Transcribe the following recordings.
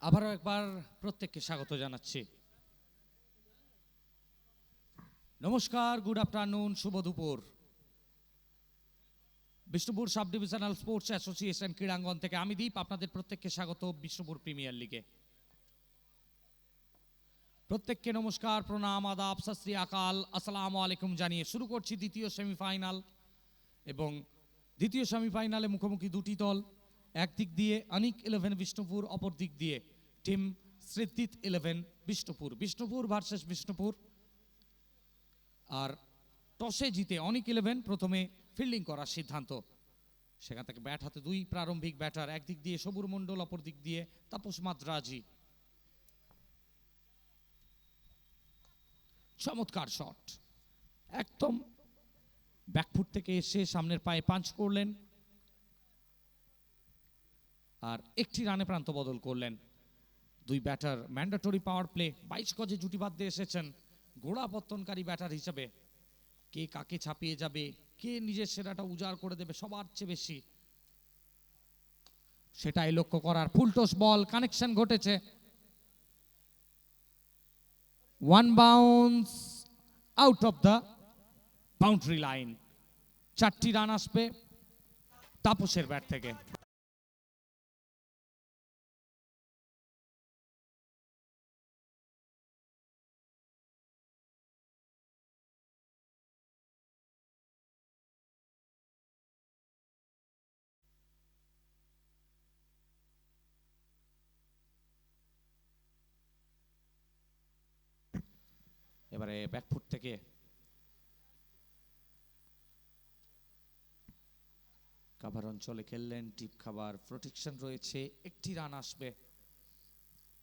আবারও একবার প্রত্যেককে স্বাগত জানাচ্ছি। নমস্কার, গুড আফটারনুন, শুভ দুপুর। Bishnupur sub divisional sports association ক্রীড়াঙ্গন থেকে আমি দীপ আপনাদের প্রত্যেককে স্বাগত বিষ্ণুপুর প্রিমিয়ার লিগে। প্রত্যেককে নমস্কার, প্রণাম, আদাব, সত শ্রী আকাল, আসসালামু আলাইকুম জানিয়ে শুরু করছি দ্বিতীয় সেমিফাইনাল। এবং দ্বিতীয় সেমিফাইনালে মুখোমুখি দুটি দল, একদিক দিয়ে অনিক 11 বিষ্ণুপুর, অপর দিক দিয়ে টিম স্মৃতিত 11 বিষ্ণুপুর। বিষ্ণুপুর ভার্সেস বিষ্ণুপুর। আর টসে জিতে অনিক 11 প্রথমে ফিল্ডিং করার সিদ্ধান্ত। সেখান থেকে ব্যাট হাতে দুই প্রারম্ভিক ব্যাটার, একদিক দিয়ে সবুর মণ্ডল, অপর দিক দিয়ে তাপস মাদ্রাজি। চমৎকার শট, একদম ব্যাকফুট থেকে এসে সামনের পায়ে পাঞ্চ করলেন আর একটি রানে প্রান্ত বদল করলেন। দুই ব্যাটার ম্যান্ডেটরি পাওয়ার প্লে, 22 গজে জুটি বাঁধতে এসেছেন গোড়াপত্তনকারী ব্যাটার হিসেবে। কে কাকে ছাপিয়ে যাবে, কে নিজের সেরাটা উজাড় করে দেবে সবার চেয়ে বেশি, সেটাই লক্ষ্য করার। ফুলটস বল, কানেকশন ঘটেছে, one bounce out of the boundary line. 4টি রান আসবে তাপসের ব্যাট থেকে। এবারে ব্যাকফুট থেকে কাভার অঞ্চলে খেললেন, টিপ খাবার, প্রোটেকশন রয়েছে, একটি রান আসবে।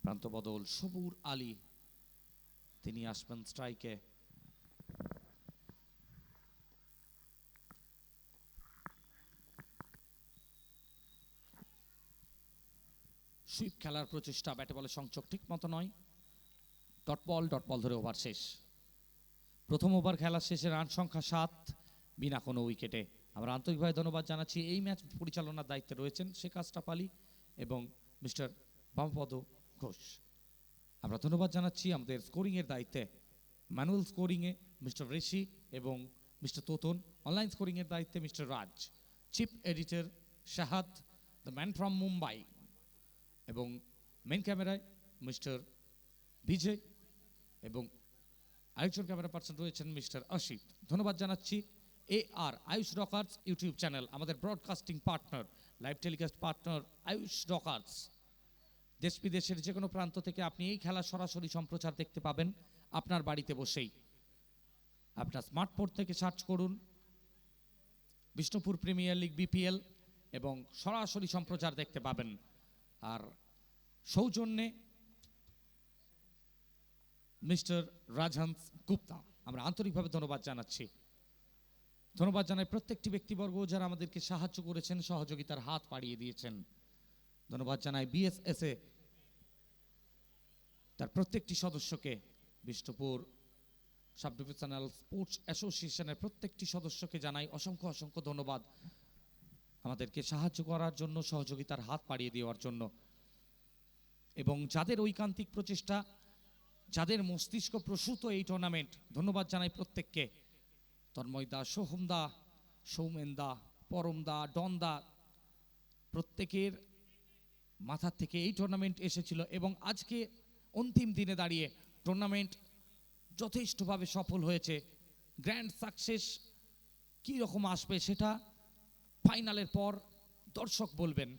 প্রান্ত বদল, সবুর আলী তিনি আসবেন স্ট্রাইকে। সুইপ খেলার প্রচেষ্টা, ব্যাটে বলে সংযোগ ঠিক মতো নয়। ডট বল ধরে ওভার শেষ। প্রথম ওভার খেলা শেষে রান সংখ্যা 7 বিনা কোনো উইকেটে। আমরা আন্তরিকভাবে ধন্যবাদ জানাচ্ছি। এই ম্যাচ পরিচালনার দায়িত্বে রয়েছেন শেখ আশরাফ আলী এবং মিস্টার বামপদ ঘোষ। আমরা ধন্যবাদ জানাচ্ছি আমাদের স্কোরিংয়ের দায়িত্বে ম্যানুয়াল স্কোরিংয়ে মিস্টার ঋষি এবং মিস্টার তোতন, অনলাইন স্কোরিংয়ের দায়িত্বে mister Raj, chief editor Shahad, the man from Mumbai, এবং মেন ক্যামেরায় মিস্টার বিজয় এবং আরেকজন ক্যামেরা পার্সন রয়েছেন মিস্টার অসিত। ধন্যবাদ জানাচ্ছি AR Ayush rockers YouTube channel, আমাদের broadcasting partner, live telecast partner Ayush rockers. দেশ বিদেশের যে কোনো প্রান্ত থেকে আপনি এই খেলা সরাসরি সম্প্রচার দেখতে পাবেন আপনার বাড়িতে বসেই। আপনার স্মার্টফোন থেকে সার্চ করুন বিষ্ণুপুর প্রিমিয়ার লিগ BPL এবং সরাসরি সম্প্রচার দেখতে পাবেন। আর সৌজন্যে মিস্টার রাজহংস গুপ্তা, আমরা আন্তরিকভাবে ধন্যবাদ জানাচ্ছি। ধন্যবাদ জানাই প্রত্যেকটি ব্যক্তিবর্গ যারা আমাদেরকে সাহায্য করেছেন, সহযোগিতার হাত বাড়িয়ে দিয়েছেন। ধন্যবাদ জানাই BSSA তার প্রত্যেকটি সদস্যকে, বিষ্ণুপুর সাব ডিভিশনাল স্পোর্টস অ্যাসোসিয়েশনের প্রত্যেকটি সদস্যকে জানাই অসংখ্য অসংখ্য ধন্যবাদ আমাদেরকে সাহায্য করার জন্য, সহযোগিতার হাত বাড়িয়ে দেওয়ার জন্য। এবং যাদের ঐকান্তিক প্রচেষ্টা, যাদের মস্তিষ্ক প্রসূত এই টুর্নামেন্ট, ধন্যবাদ জানাই প্রত্যেককে। তন্ময় দা, সোহম দা, সৌমেন দা, পরম দা, ডন দা, প্রত্যেকের মাথার থেকে এই টুর্নামেন্ট এসেছিল এবং আজকে অন্তিম দিনে দাঁড়িয়ে টুর্নামেন্ট যথেষ্টভাবে সফল হয়েছে। গ্র্যান্ড সাকসেস কী রকম আসবে সেটা ফাইনালের পর দর্শক বলবেন।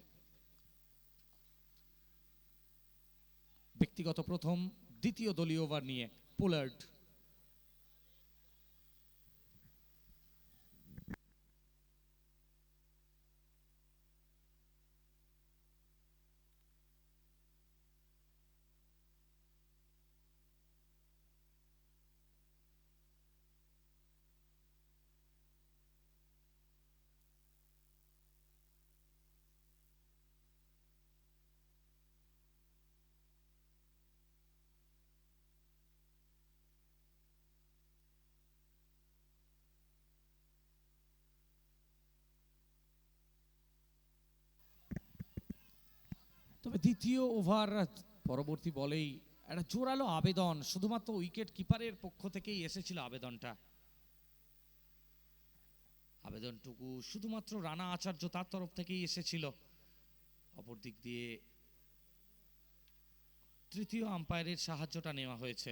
ব্যক্তিগত প্রথম, দ্বিতীয় দলীয় ওভার নিয়ে পোলার্ড। তবে দ্বিতীয় ওভার পরবর্তী বলেই একটা জোরালো আবেদন, শুধুমাত্র উইকেট কিপারের পক্ষ থেকেই এসেছিল আবেদনটা। আবেদনটুকু শুধুমাত্র রানা আচার্য তার তরফ থেকেই এসেছিল। অপর দিক দিয়ে তৃতীয় আম্পায়ারের সাহায্যটা নেওয়া হয়েছে।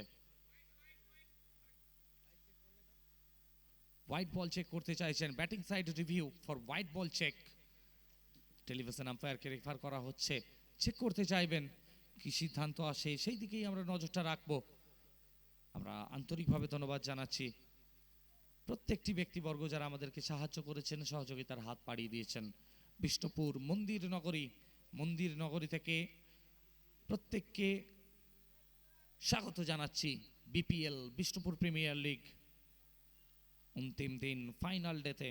হোয়াইট বল চেক করতে চাইছেন, batting side review for white ball check. Television আম্পায়ারকে রেফার করা হচ্ছে, চেক করতে চাইবেন, কি সিদ্ধান্ত আসে সেই দিকেই আমরা নজরটা রাখবো। আমরা আন্তরিকভাবে ধন্যবাদ জানাচ্ছি প্রত্যেকটি ব্যক্তিবর্গ যারা আমাদেরকে সাহায্য করেছেন, সহযোগিতার হাত বাড়িয়ে দিয়েছেন। বিষ্ণুপুর মন্দির নগরী থেকে প্রত্যেককে স্বাগত জানাচ্ছি বিপিএল বিষ্ণুপুর প্রিমিয়ার লিগ অন্তিম দিন ফাইনাল ডেতে।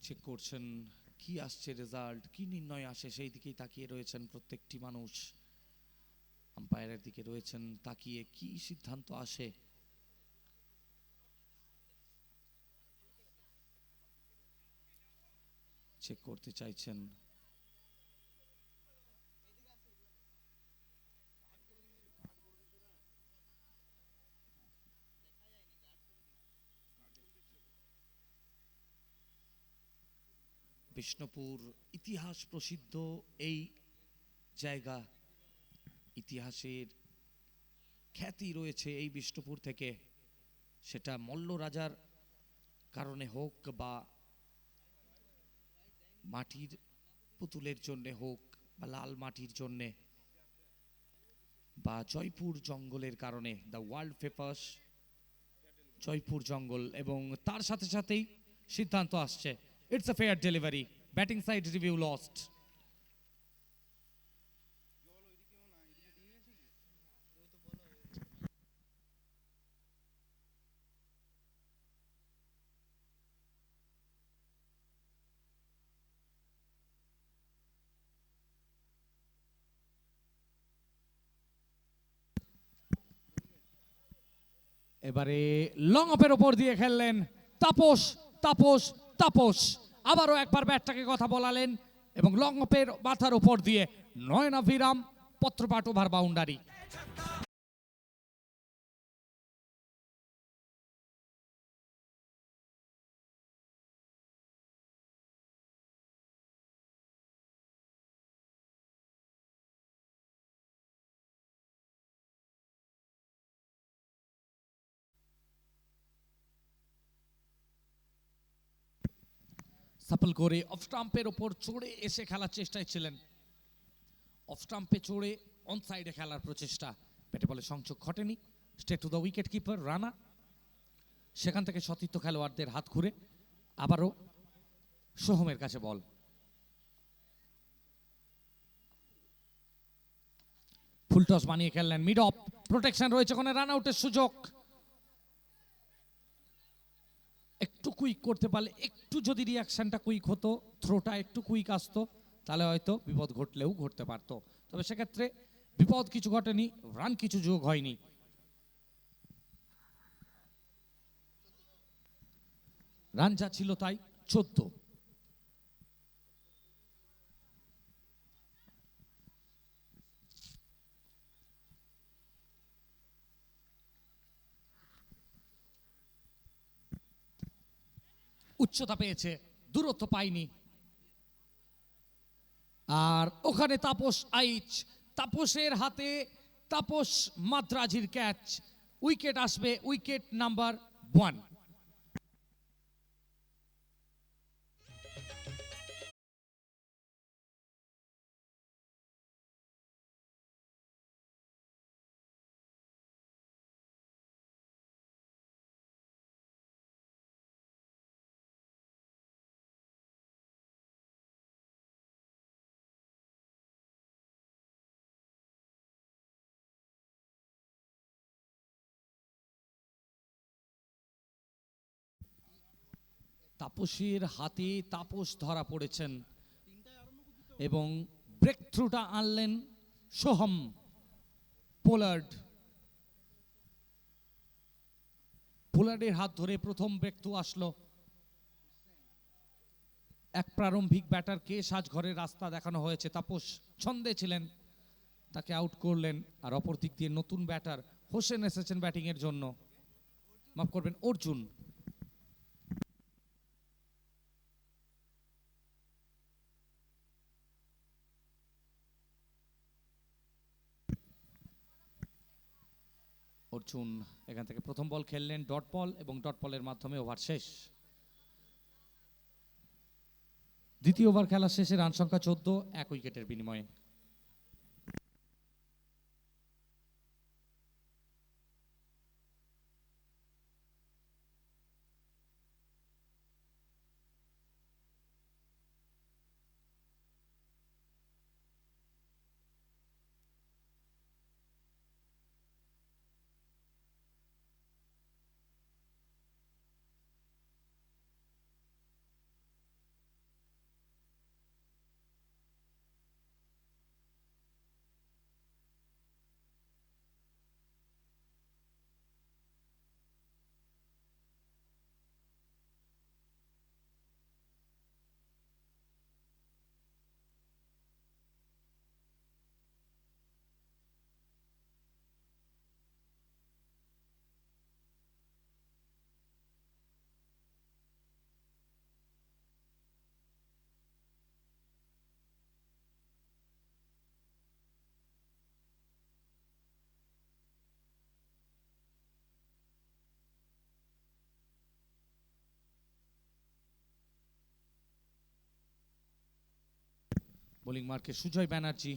চেক করছেন কি আসছে রেজাল্ট, কি নির্ণয় আসে সেই দিকেই তাকিয়ে রয়েছেন প্রত্যেকটি মানুষ। আম্পায়ারের দিকে রয়েছেন তাকিয়ে, কি সিদ্ধান্ত আসে। চেক করতে চাইছেন, বিষ্ণুপুর ইতিহাস প্রসিদ্ধ এই জায়গা, ইতিহাসের খ্যাতি রয়েছে এই বিষ্ণুপুর থেকে, সেটা মল্ল রাজার কারণে হোক বা মাটির পুতুলের জন্যে হোক বা লাল মাটির জন্যে বা জয়পুর জঙ্গলের কারণে। দ্য ওয়ার্ল্ড ফেমাস জয়পুর জঙ্গল, এবং তার সাথে সাথেই সিদ্ধান্ত আসছে it's a fair delivery, batting side review lost. এবারে লং অফের ওপর দিয়ে খেললেন তাপস তাপস তাপস, আবারও একবার ব্যাটটাকে কথা বলালেন এবং লং অফের মাথার ওপর দিয়ে নয়নাভিরাম পত্রপাঠ ওভার বাউন্ডারি। সাফল করে অফ স্টাম্পের ওপর চড়ে এসে খেলার চেষ্টায় ছিলেন, অফ স্টাম্পে চড়ে অন সাইডে খেলার প্রচেষ্টা, ব্যাটে বলে সংযোগ ঘটেনি। Straight to the wicket keeper Rana, সেখান থেকে সতীর্থ খেলোয়াড়দের হাত ঘুরে আবারও সোহমের কাছে বল। ফুল টস বানিয়ে খেললেন, মিড অফ, প্রোটেকশন রয়েছে, ওখানে রান আউটের সুযোগ। একটু কুইক করতে পারলে, একটু যদি রিয়াকশনটা কুইক হতো, থ্রোটা একটু কুইক আসতো, তাহলে হয়তো বিপদ ঘটলেও ঘটতে পারতো। তবে সেক্ষেত্রে বিপদ কিছু ঘটেনি, রান কিছু যোগ হয়নি। রান যা ছিল তাই 14। উচ্চতা পেয়েছে, দূরত্ব পায়নি। আর ওখানে তাপস আইচ, তাপসের হাতে তাপস মাদ্রাজির ক্যাচ, উইকেট আসবে, উইকেট নাম্বার 1। তাপসীর হাতে তাপস ধরা পড়েছেন এবং ব্রেক থ্রুটা আনলেন সোহম পোলার্ড। পোলার্ডের হাত ধরে প্রথম ব্রেক থ্রু আসলো। এক প্রারম্ভিক ব্যাটারকে সাজঘরের রাস্তা দেখানো হয়েছে, তাপস ছন্দে ছিলেন, তাকে আউট করলেন। আর অপর দিক দিয়ে নতুন ব্যাটার হোসেন এসেছেন ব্যাটিং এর জন্য, মাফ করবেন অর্জুন। অর্জুন এখান থেকে প্রথম বল খেললেন ডট বল এবং ডট বলের মাধ্যমে ওভার শেষ। দ্বিতীয় ওভার খেলা শেষে রান সংখ্যা 14, 1 উইকেটের বিনিময়ে। বোলিং মার্কে সুজয় ব্যানার্জি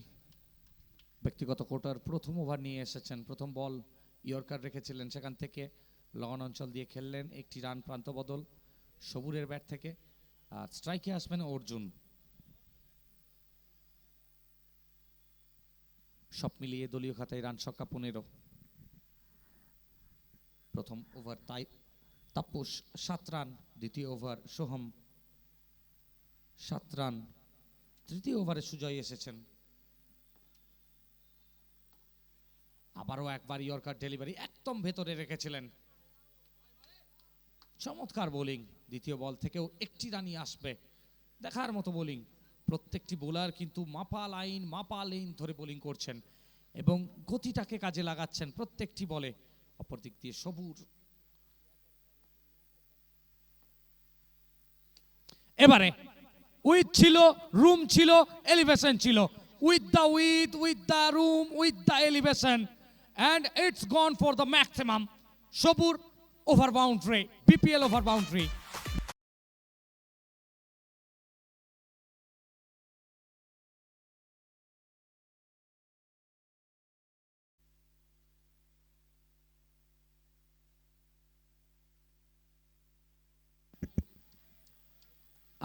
ব্যক্তিগত কোটার প্রথম ওভার নিয়ে এসেছেন। প্রথম বল ইয়র্কার রেখেছিলেন, সেখান থেকে লন অঞ্চল দিয়ে খেললেন, একটি রান প্রান্ত বদল সবুরের ব্যাট থেকে। আর স্ট্রাইকে আসবেন অর্জুন। সব মিলিয়ে দলীয় খাতায় রান সংখ্যা 15। প্রথম ওভার তাপস 7 রান, দ্বিতীয় ওভার সোহম 7 রান, তৃতীয় ওভারে সুজয় এসেছেন। আবারও একবার ইয়র্কার ডেলিভারি একদম ভেতরে রেখেছিলেন, চমৎকার বোলিং। দ্বিতীয় বল থেকেও একটি রানই আসবে, দেখার মতো বোলিং। প্রত্যেকটি বোলার কিন্তু মাপা লাইন ধরে বোলিং করছেন এবং গতিটাকে কাজে লাগাচ্ছেন প্রত্যেকটি বলে। অপর দিক দিয়ে সবুর এবারে উইথ ছিল, রুম ছিল, এলিভেশন ছিল, with the room, with the elevation, and it's gone for the maximum. Sabur over boundary, BPL over boundary.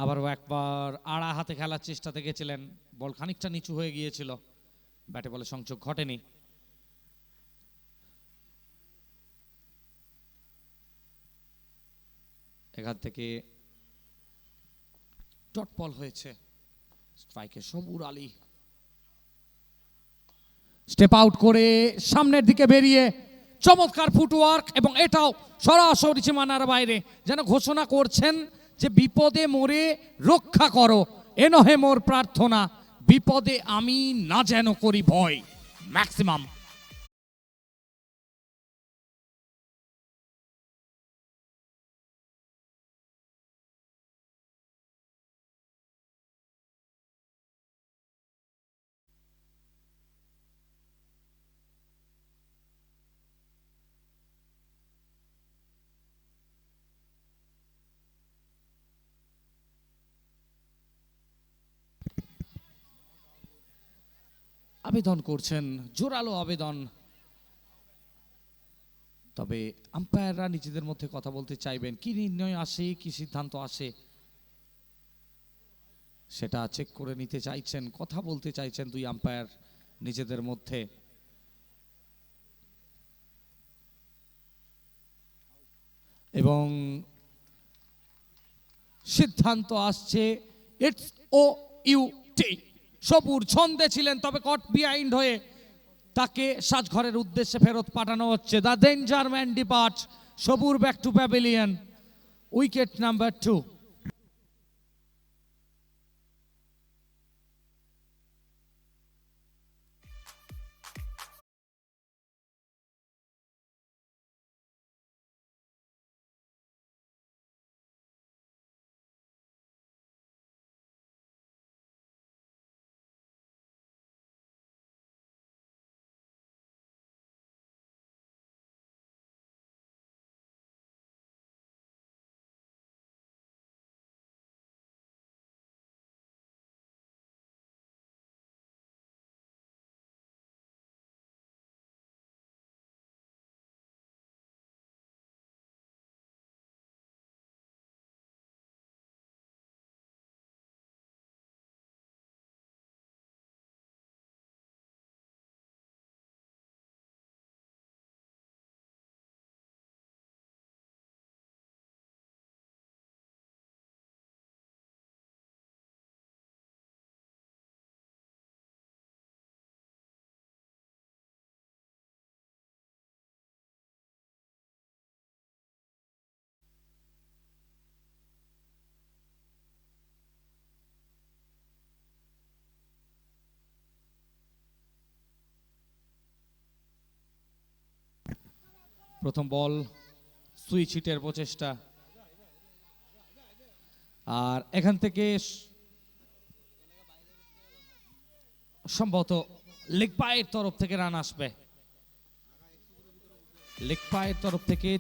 আবারও একবার আড়া হাতে খেলার চেষ্টাতে গেছিলেন, বল খানিকটা নিচু হয়ে গিয়েছিল, ব্যাটে বলে সংযোগ ঘটেনি। এখান থেকে ডট বল হয়েছে, স্ট্রাইকে সবুর আলী স্টেপ আউট করে সামনের দিকে বেরিয়ে চমৎকার ফুটওয়ার্ক, এবং এটাও সরাসরি সীমানার বাইরে, যেন ঘোষণা করছেন যে বিপদে মোরে রক্ষা করো, এ নহে মোর প্রার্থনা, বিপদে আমি না যেন করি ভয়, ম্যাক্সিমাম। আবেদন করছেন, জোরালো আবেদন, তবে আম্পায়াররা নিজেদের মধ্যে কথা বলতে চাইবেন। কি নির্ণয় আসে, কি সিদ্ধান্ত আসে, সেটা চেক করে নিতে চাইছেন, কথা বলতে চাইছেন দুই আম্পায়ার নিজেদের মধ্যে। এবং সিদ্ধান্ত আসছে ইটস ও ইউ টি। সবুর ছন্দে ছিলেন, তবে কট বিহাইন্ড হয়ে তাকে সাজঘরের উদ্দেশ্যে ফেরত পাঠানো হচ্ছে। The danger man departs, Sabur back to pavilion, wicket number 2। প্রথম বল, সুইচ হিটের প্রচেষ্টা, আর এখান থেকে সম্ভবত লেগ পায়ের তরফ থেকে রান আসবে। লেগ পায়ের তরফ থেকে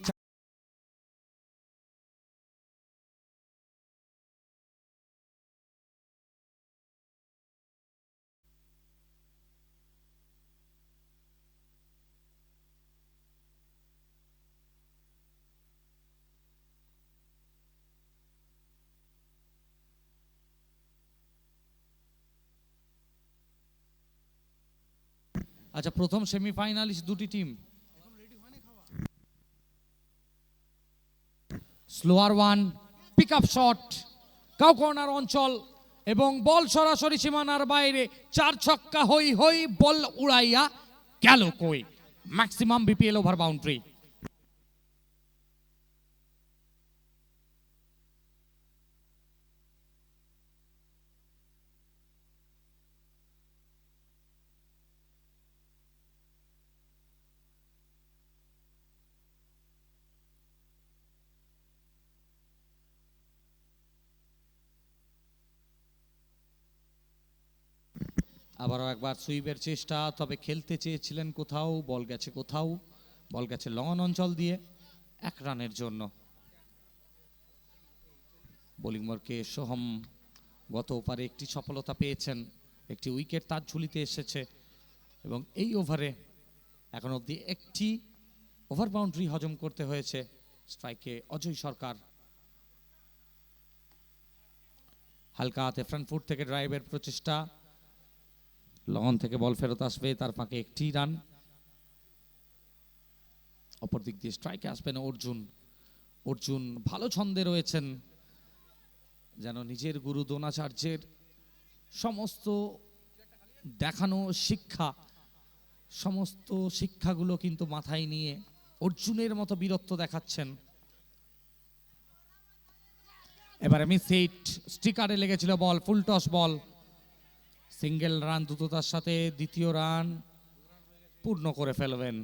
আচ্ছা, প্রথম সেমিফাইনালিস্ট দুটি team. Slower one, pick up shot, cow corner অঞ্চল এবং বল সরাসরি সীমানার বাইরে। 4 ছক্কা, হই হই, বল উড়াইয়া গেল কই। Maximum BPL over boundary. আবারও একবার সুইপের চেষ্টা, তবে খেলতে চেয়েছিলেন কোথাও, বল গেছে কোথাও, বল গেছে লন অঞ্চল দিয়ে 1 রানের জন্য। বোলিং মার্কে সোহম গত ওভারে একটি সফলতা পেয়েছেন, একটি উইকেট তার ঝুলিতে এসেছে এবং এই ওভারে এখন অবধি একটি ওভার বাউন্ডারি হজম করতে হয়েছে স্ট্রাইকে অজয় সরকার। হালকা হাতে ফ্রন্ট ফুট থেকে ড্রাইভের প্রচেষ্টা, লন থেকে বল ফেরত আসবে, তার ফাঁকে একটি রান। অপর দিক দিয়ে স্ট্রাইকে আসবেন অর্জুন। অর্জুন ভালো ছন্দে রয়েছেন, যেন নিজের গুরু দ্রোণাচার্যের সমস্ত দেখানো শিক্ষা, সমস্ত শিক্ষাগুলো কিন্তু মাথায় নিয়ে অর্জুনের মতো বীরত্ব দেখাচ্ছেন। এবারে মিস হিট, স্টিকারে লেগেছিল বল, ফুল টস বল, সিঙ্গেল রান দ্রুততার সাথে দ্বিতীয় রান পূর্ণ করে ফেলবেন।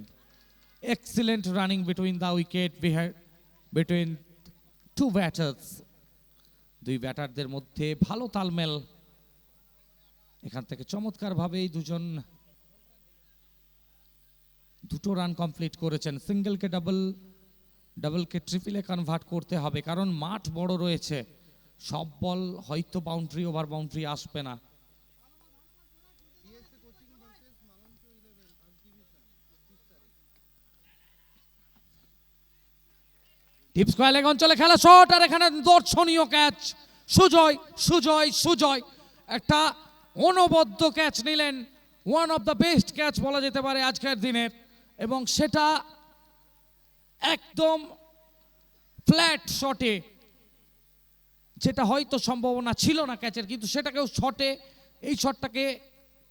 Excellent running between the wicket, between 2 batters. 2 ব্যাটারদের মধ্যে ভালো তালমেল। এখান থেকে চমৎকারভাবেই দুজন 2টো রান কমপ্লিট করেছেন। সিঙ্গেলকে ডাবল, ডাবলকে ট্রিপলে কনভার্ট করতে হবে, কারণ মাঠ বড় রয়েছে। সব বল হয়তো বাউন্ডারি ওভার বাউন্ডারি আসবে না। ডিপ স্কয়ার লেগ অঞ্চলে খেলা শট, আর এখানে দর্শনীয় ক্যাচ। সুজয় সুজয় সুজয় একটা অনবদ্য ক্যাচ নিলেন, one of the best catch বলা যেতে পারে আজকের দিনের, এবং সেটা একদম ফ্ল্যাট শটে যেটা হয়তো সম্ভাবনা ছিল না ক্যাচের, কিন্তু সেটাকেও শটে, এই শটটাকে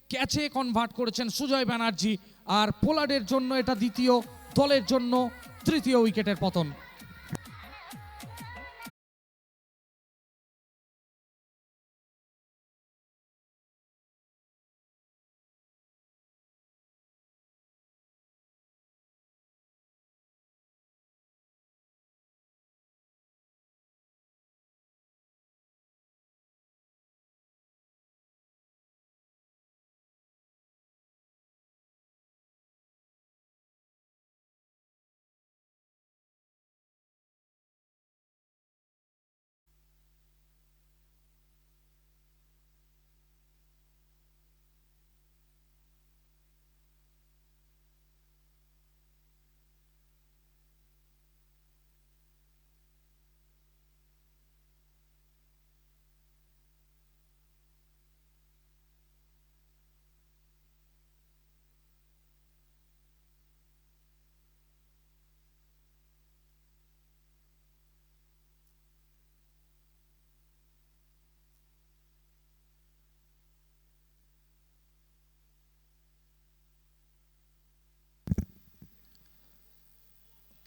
ক্যাচে কনভার্ট করেছেন সুজয় ব্যানার্জি। আর পোলার্ডের জন্য এটা দ্বিতীয়, দলের জন্য তৃতীয় উইকেটের পতন।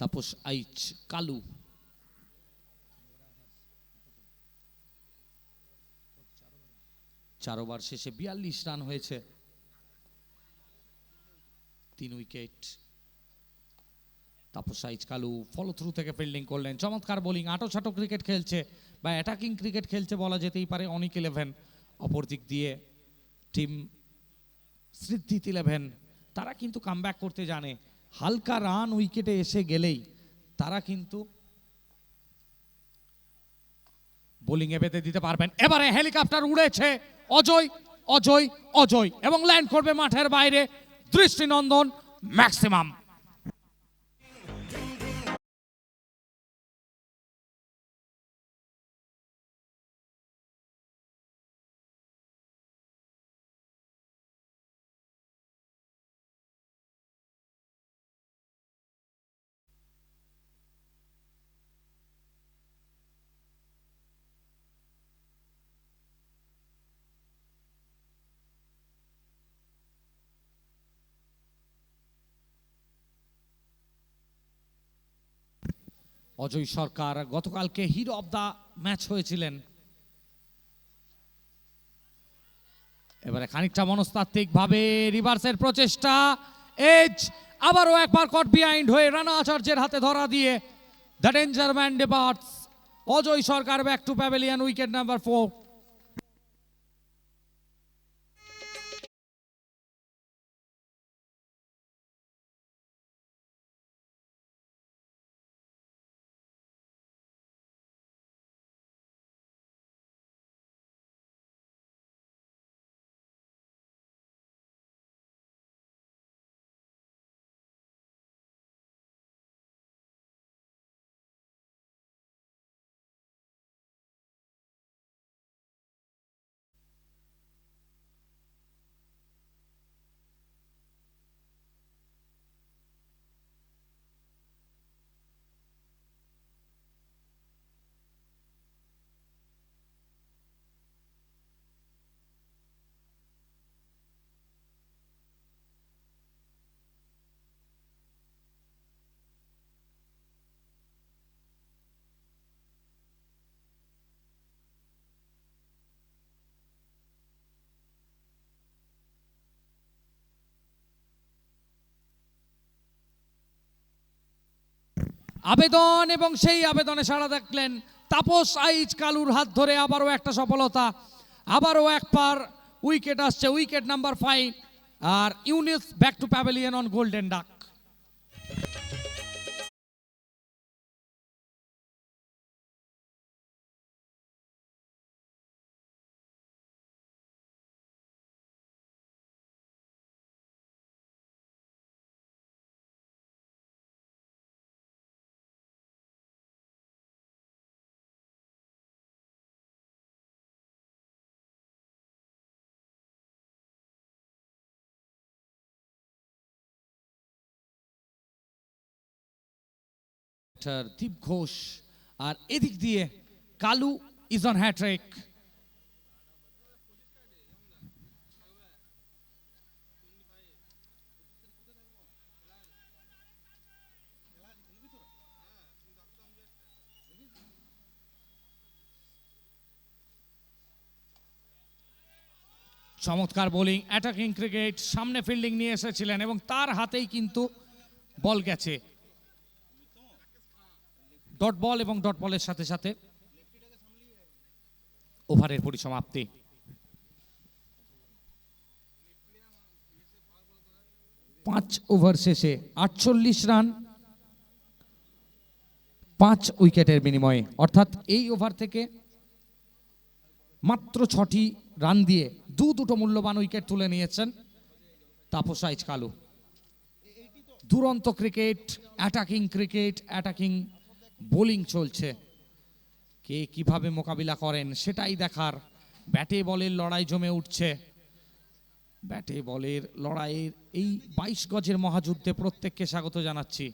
তাপস আইচ কালু, চার ওভার শেষে 42 রান হয়েছে, 3 উইকেট। তাপস আইচ কালু ফলো থ্রু থেকে ফিল্ডিং করলেন, চমৎকার বোলিং, আটো ক্রিকেট খেলছে বা অ্যাটাকিং ক্রিকেট খেলছে বলা যেতেই পারে অনিক 11। অপর দিক দিয়ে টিম স্মৃতি 11, তারা কিন্তু কামব্যাক করতে জানে। হালকা রান উইকেটে এসে গেলেই তারা কিন্তু বোলিংয়ে বেঁধে দিতে পারবেন। এবারে হেলিকপ্টার উড়েছে, অজয় অজয় অজয় এবং ল্যান্ড করবে মাঠের বাইরে, দৃষ্টিনন্দন ম্যাক্সিমাম। অজয় সরকার গতকালকে হিরো অব দা ম্যাচ হয়েছিলেন। এবারে খানিকটা মনস্তাত্ত্বিক ভাবে রিভার্সের প্রচেষ্টা, এজ আবারও একবার কট বিহাইন্ড হয়ে রানা আচার্যের হাতে ধরা দিয়ে the danger man departs. Ajay Sarkar back to pavilion, wicket number 4। আবেদন, এবং সেই আবেদনে সাড়া দেখলেন তাপস আইচ কালুর হাত ধরে আবারও একটা সফলতা, আবারও একবার উইকেট আসছে, উইকেট নাম্বার 5। আর Younis back to pavilion on golden duck. Deep Ghosh, আর এদিক দিয়ে Kalu is on hat trick. চমৎকার বোলিং, অ্যাটাকিং ক্রিকেট, সামনে ফিল্ডিং নিয়ে এসেছিলেন এবং তার হাতেই কিন্তু বল গেছে। ডট বল এবং ডট বলের সাথে সাথে ওভারের পরিসমাপ্তি। পাঁচ ওভার শেষে 48 রান 5 উইকেটের বিনিময়ে, অর্থাৎ এই ওভার থেকে মাত্র 6টি রান দিয়ে দুটো মূল্যবান উইকেট তুলে নিয়েছেন তাপস কালু। দুরন্ত ক্রিকেট, অ্যাটাকিং বোলিং চলছে। কে কিভাবে মোকাবিলা করেন সেটাই দেখার। ব্যাটে বলের লড়াই জমে উঠছে। ব্যাটে বলের লড়াইয়ের এই 22 গজের মহাযুদ্ধে প্রত্যেককে স্বাগত জানাচ্ছি।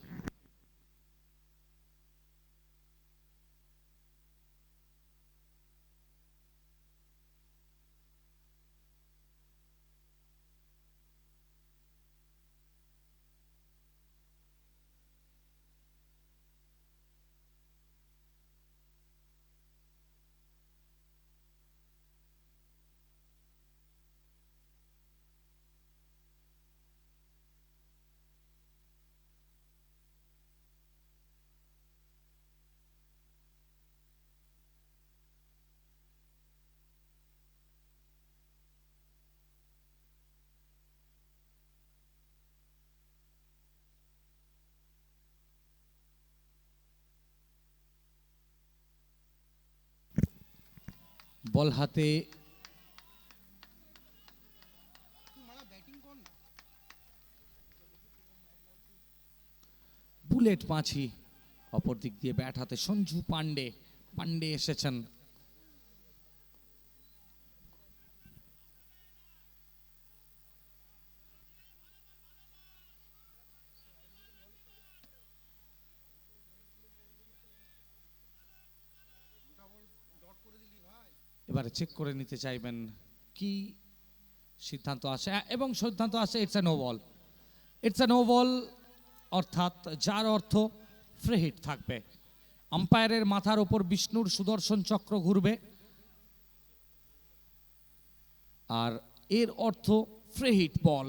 বল হাতে বুলেট মাঝি, অপর দিক দিয়ে ব্যাট হাতে সঞ্জু পান্ডে এসেছেন। এবারে চেক করে নিতে চাইবেন কি সিদ্ধান্ত আসে, এবং সিদ্ধান্ত আসে ইটস এ নো বল, অর্থাৎ যার অর্থ ফ্রি হিট থাকবে। আম্পায়ারের মাথার ওপর বিষ্ণুর সুদর্শন চক্র ঘুরবে, আর এর অর্থ ফ্রি হিট বল।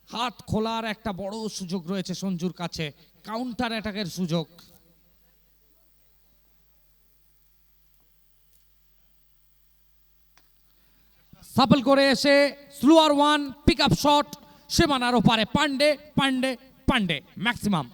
হাত খোলার একটা বড় সুযোগ রয়েছে সঞ্জুর কাছে, কাউন্টার অ্যাটাকের সুযোগ। সাপল করে এসে slower one pick up shot, সীমানার ওপারে পান্ডে ম্যাক্সিমাম।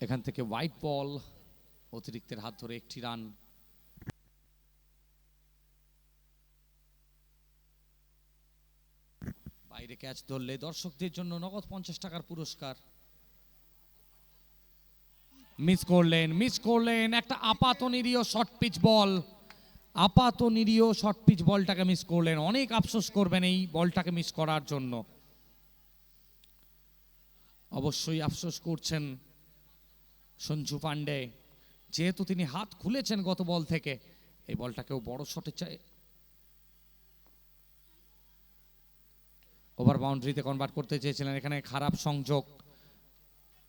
এখান থেকে হোয়াইট বল, অতিরিক্তের হাত ধরে 1টি রান। বাইরে ক্যাচ ধরলে দর্শকদের জন্য নগদ 50 টাকার পুরস্কার। মিস করলেন একটা আপাত নিরীহ শর্ট পিচ বলটাকে মিস করলেন। অনেক আফসোস করবেন এই বলটাকে মিস করার জন্য। অবশ্যই আফসোস করছেন সঞ্জু পান্ডে, যেহেতু তিনি হাত খুলেছেন গত বল থেকে। এই বলটাকেও বড় শটে চাই, ওভার বাউন্ডারিতে কনভার্ট করতে চেয়েছিলেন। এখানে খারাপ সংযোগ,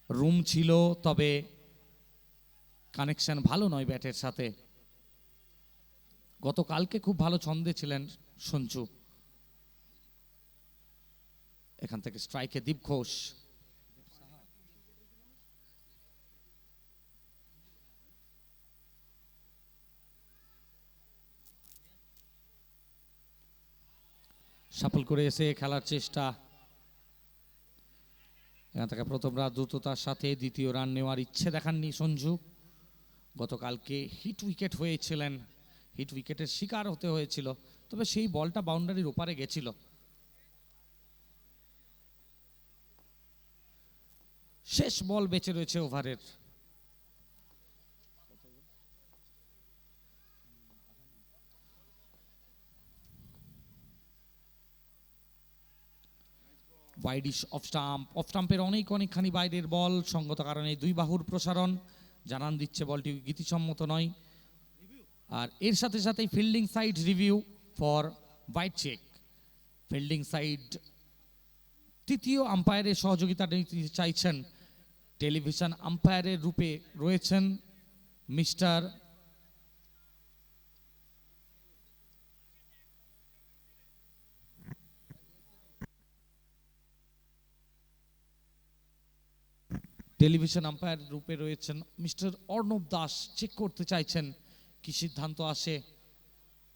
রুম ছিল তবে কানেকশন ভালো নয় ব্যাটের সাথে। গতকালকে খুব ভালো ছন্দে ছিলেন সঞ্জু। এখান থেকে স্ট্রাইকে দীপ ঘোষ। সাফল করে এসে খেলার চেষ্টা, এখান থেকে প্রথম রান দ্রুততার সাথে, দ্বিতীয় রান নেওয়ার ইচ্ছে দেখাননি সঞ্জু। গতকালকে হিট উইকেট হয়েছিলেন, হিট উইকেটের শিকার হতে হয়েছিল, তবে সেই বলটা বাউন্ডারির ওপারে গেছিল। শেষ বল বেঁচে রয়েছে ওভারের। ওয়াইডিশ অফ স্টাম্প, অফ স্টাম্পের অনেকখানি বাইরের বল, সঙ্গত কারণে দুই বাহুর প্রসারণ জানান দিচ্ছে বলটি গীতিসম্মত নয়। আর এর সাথে সাথে fielding side review for white check. Fielding side তৃতীয় আম্পায়ারের সহযোগিতা নিতে চাইছেন, টেলিভিশন আম্পায়ারের রূপে রয়েছেন মিস্টার টেলিভিশন আম্পায়ার রূপে রয়েছেন মিস্টার অর্ণব দাস। চেক করতে চাইছেন কি সিদ্ধান্ত আসে।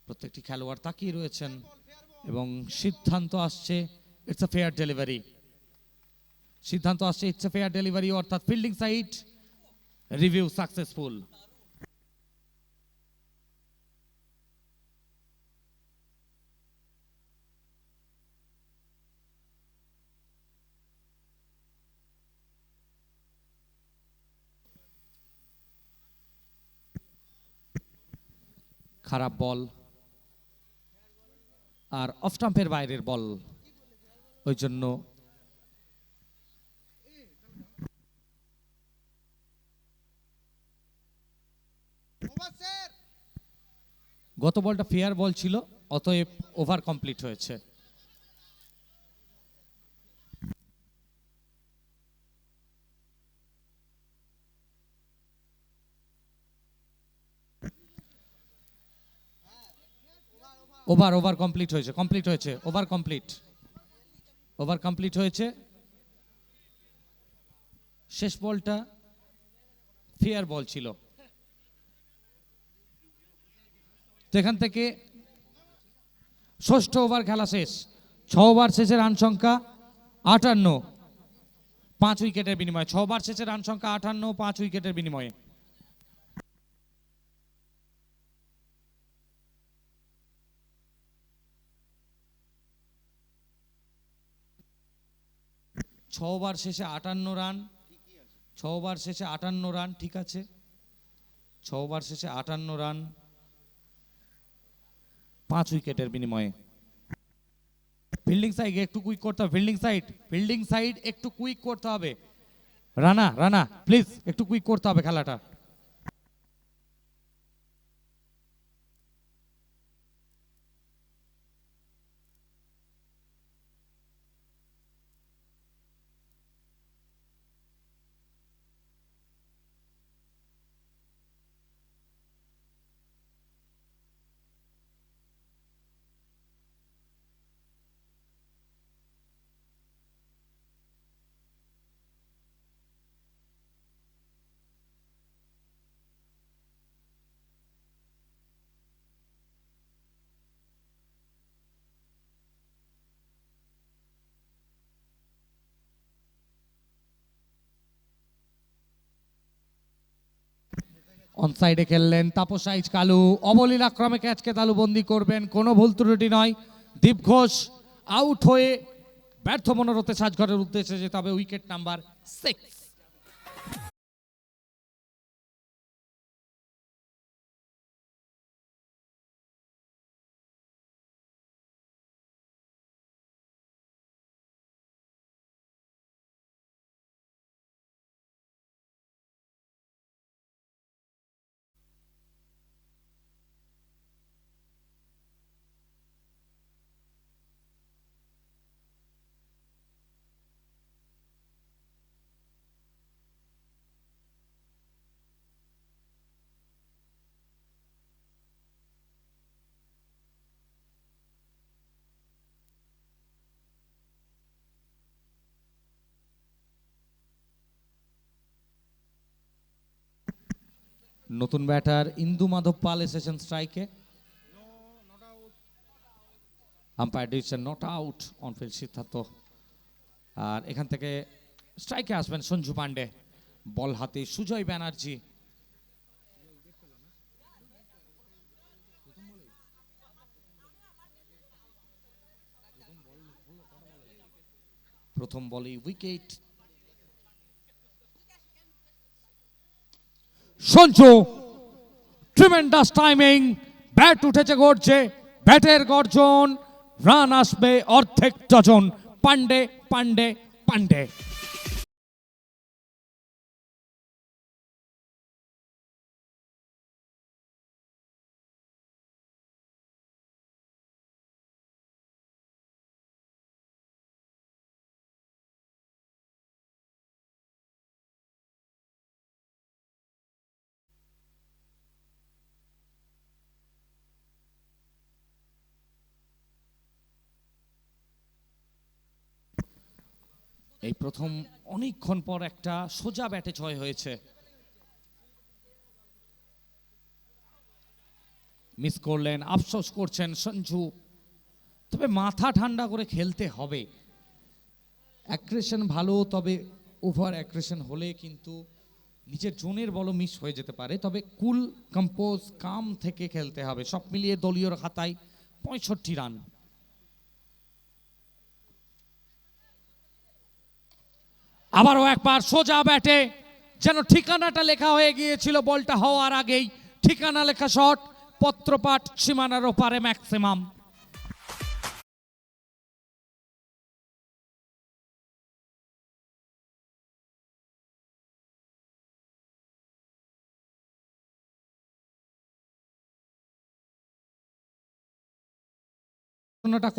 প্রত্যেকটি খেলোয়াড় তাকিয়ে রয়েছেন এবং সিদ্ধান্ত আসছে ইটস আ ফেয়ার ডেলিভারি। সিদ্ধান্ত আসছে ইটস আ ফেয়ার ডেলিভারি, অর্থাৎ ফিল্ডিং সাইড রিভিউ সাকসেসফুল। খারাপ বল আর অফ স্টাম্পের বাইরের বল, ওই জন্য গত বলটা ফেয়ার বল ছিল, অতএব ওভার কমপ্লিট হয়েছে। ওভার কমপ্লিট হয়েছে, ওভার কমপ্লিট হয়েছে। শেষ বলটা ফেয়ার বল ছিল। তো এখান থেকে ষষ্ঠ ওভার খেলা শেষ। 6 ওভার শেষে রান সংখ্যা 58, 5 উইকেটের বিনিময়ে। 6 ওভার শেষে রান সংখ্যা 58, 5 উইকেটের বিনিময়ে। ছ ওভার শেষে 58 রান, 6 ওভার শেষে 58 রান, ঠিক আছে। 6 ওভার শেষে 58 রান, 5 উইকেটের বিনিময়ে। ফিল্ডিং সাইড একটু কুইক করতে হবে, ফিল্ডিং সাইড একটু কুইক করতে হবে। রানা প্লিজ একটু কুইক করতে হবে খেলাটা। অন সাইডে খেললেন তাপস আইচ কালু, অবলীলাক্রমে ক্যাচকে তালুবন্দি করবেন, কোনো ভুল ত্রুটি নয়। দীপ ঘোষ আউট হয়ে ব্যর্থ মনোরথে সাজঘরের উদ্দেশ্যে যেতে হবে। Wicket number 6। নতুন ব্যাটার ইন্দু মাধব পাল এসেছেন স্ট্রাইকে। Umpire decision not out, on field সিদ্ধান্ত। আর এখান থেকে স্ট্রাইকে আসবেন সঞ্জু পান্ডে, বল হাতে সুজয় ব্যানার্জি। প্রথম বলেই wicket. Sanju, tremendous timing, bat উঠেছে গর্জে, ব্যাটের গর্জন, রান আসবে অর্ধেক ডজন। পান্ডে পান্ডে পান্ডে। এই প্রথম অনেকক্ষণ পর একটা সোজা ব্যাটে ছয় হয়েছে। মিস করলেন, আফসোস করছেন সঞ্জু। তবে মাথা ঠান্ডা করে খেলতে হবে। অ্যাগ্রেশন ভালো, তবে ওভার অ্যাগ্রেশন হলে কিন্তু নিজের জোনের বলও মিস হয়ে যেতে পারে। তবে কুল, কম্পোজ, কাম থেকে খেলতে হবে। সব মিলিয়ে দলীয় খাতায় 65 রান। আবারও একবার সোজা ব্যাটে, যেন ঠিকানাটা লেখা হয়ে গিয়েছিল বলটা হওয়ার আগেই। ঠিকানা লেখা শট, পত্রপাঠ সীমানার ওপারে ম্যাক্সিমাম।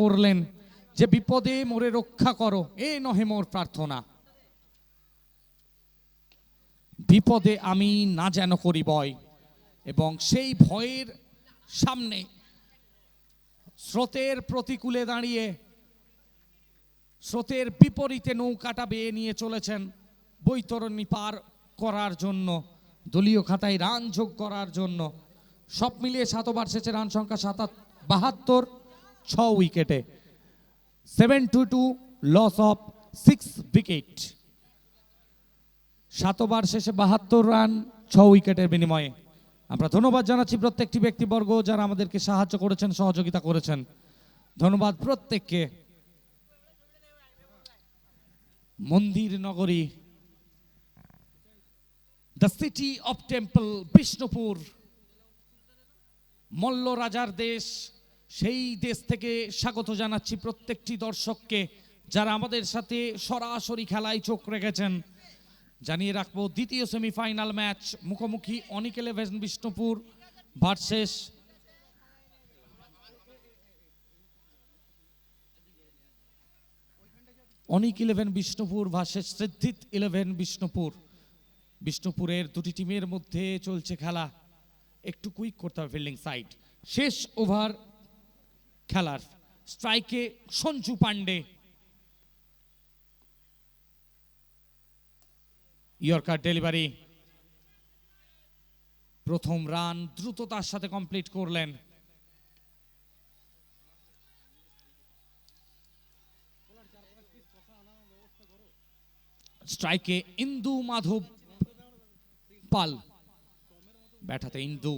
করলেন যে বিপদে মোরে রক্ষা করো, এ নহে মোর প্রার্থনা। বিপদে আমি না যেন করি ভয়, এবং সেই ভয়ের সামনে স্রোতের প্রতিকূলে দাঁড়িয়ে স্রোতের বিপরীতে নৌকাটা বেয়ে নিয়ে চলেছেন বৈতরণী পার করার জন্য, দলীয় খাতায় রান যোগ করার জন্য। সব মিলিয়ে 7 ওভার শেষে রান সংখ্যা 72, 6 উইকেটে, 7-2 লস অফ 6 উইকেট। 7 ওভার শেষে 72 রান 6 উইকেটের বিনিময়ে। আমরা ধন্যবাদ জানাচ্ছি প্রত্যেকটি ব্যক্তিবর্গ যারা আমাদেরকে সাহায্য করেছেন, সহযোগিতা করেছেন। ধন্যবাদ প্রত্যেককে। মন্দির নগরী, the city of temple, Bishnupur, Malla রাজার দেশ। সেই দেশ থেকে স্বাগত জানাচ্ছি প্রত্যেকটি দর্শককে যারা আমাদের সাথে সরাসরি খেলায় চোখ রেখেছেন। জানিয়ে রাখবো দ্বিতীয় সেমিফাইনাল ম্যাচ মুখোমুখি অনিক 11 বিষ্ণুপুর ভার্সেস অনিক 11 বিষ্ণুপুর ভার্সেস সিদ্ধিত 11 বিষ্ণুপুর। বিষ্ণুপুরের দুটি টিমের মধ্যে চলছে খেলা। একটু কুইক করতে হবে ফিল্ডিং সাইড। শেষ ওভার খেলার। স্ট্রাইকে সঞ্জু পান্ডে, ইয়র্কার ডেলিভারি। প্রথম রান দ্রুততার সাথে কমপ্লিট করলেন। স্ট্রাইকে ইন্দু মাধব পাল, ব্যাটাতে ইন্দু।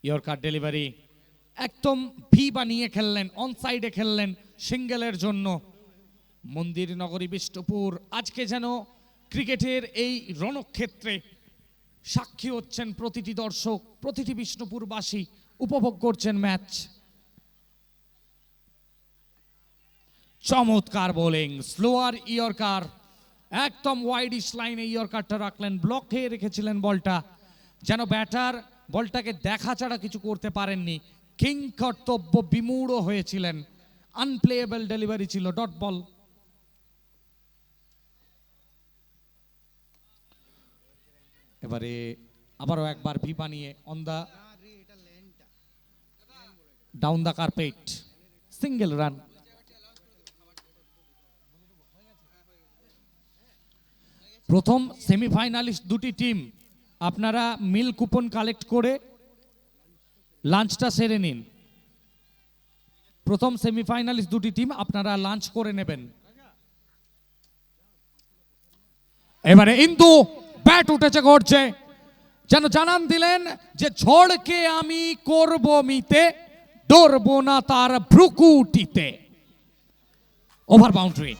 ইয়র্কার ডেলিভারি, একদম ভি বানিয়ে খেললেন, অন সাইডে খেললেন সিঙ্গেলের জন্য। মন্দির নগরী বিষ্ণুপুর আজকে যেন ক্রিকেটের এই রণক্ষেত্রে সাক্ষী হচ্ছেন প্রতিটি দর্শক, প্রতিটি বিষ্ণুপুরবাসী উপভোগ করছেন ম্যাচ। চমৎকার বোলিং, স্লোয়ার ইয়র্কার, একদম ওয়াইডিশ লাইনে ইয়র্কারটা রাখলেন, ব্লকে রেখেছিলেন বলটা, যেন ব্যাটার বলটাকে দেখা ছাড়া কিছু করতে পারেননি। কিং কর্তব্য বিমূঢ় হয়েছিলেন। আনপ্লেয়েবল ডেলিভারি ছিল, ডট বল। এবারে আবারও একবার ভি বানিয়ে on the down the carpet, single run. প্রথম সেমিফাইনালিস্ট দুটি টিম, আপনারা মিল কুপন কালেক্ট করে লাঞ্চটা সেরে নিন। প্রথম সেমিফাইনালিস্ট দুটি টিম আপনারা লাঞ্চ করে নেবেন। এবারে ইন্দু ব্যাট উঠেছে ঘটছে, যেন জানান দিলেন যে ঝড়কে আমি করব মিতে, ডরবো না তার ভ্রুকুটিতে। Over boundary.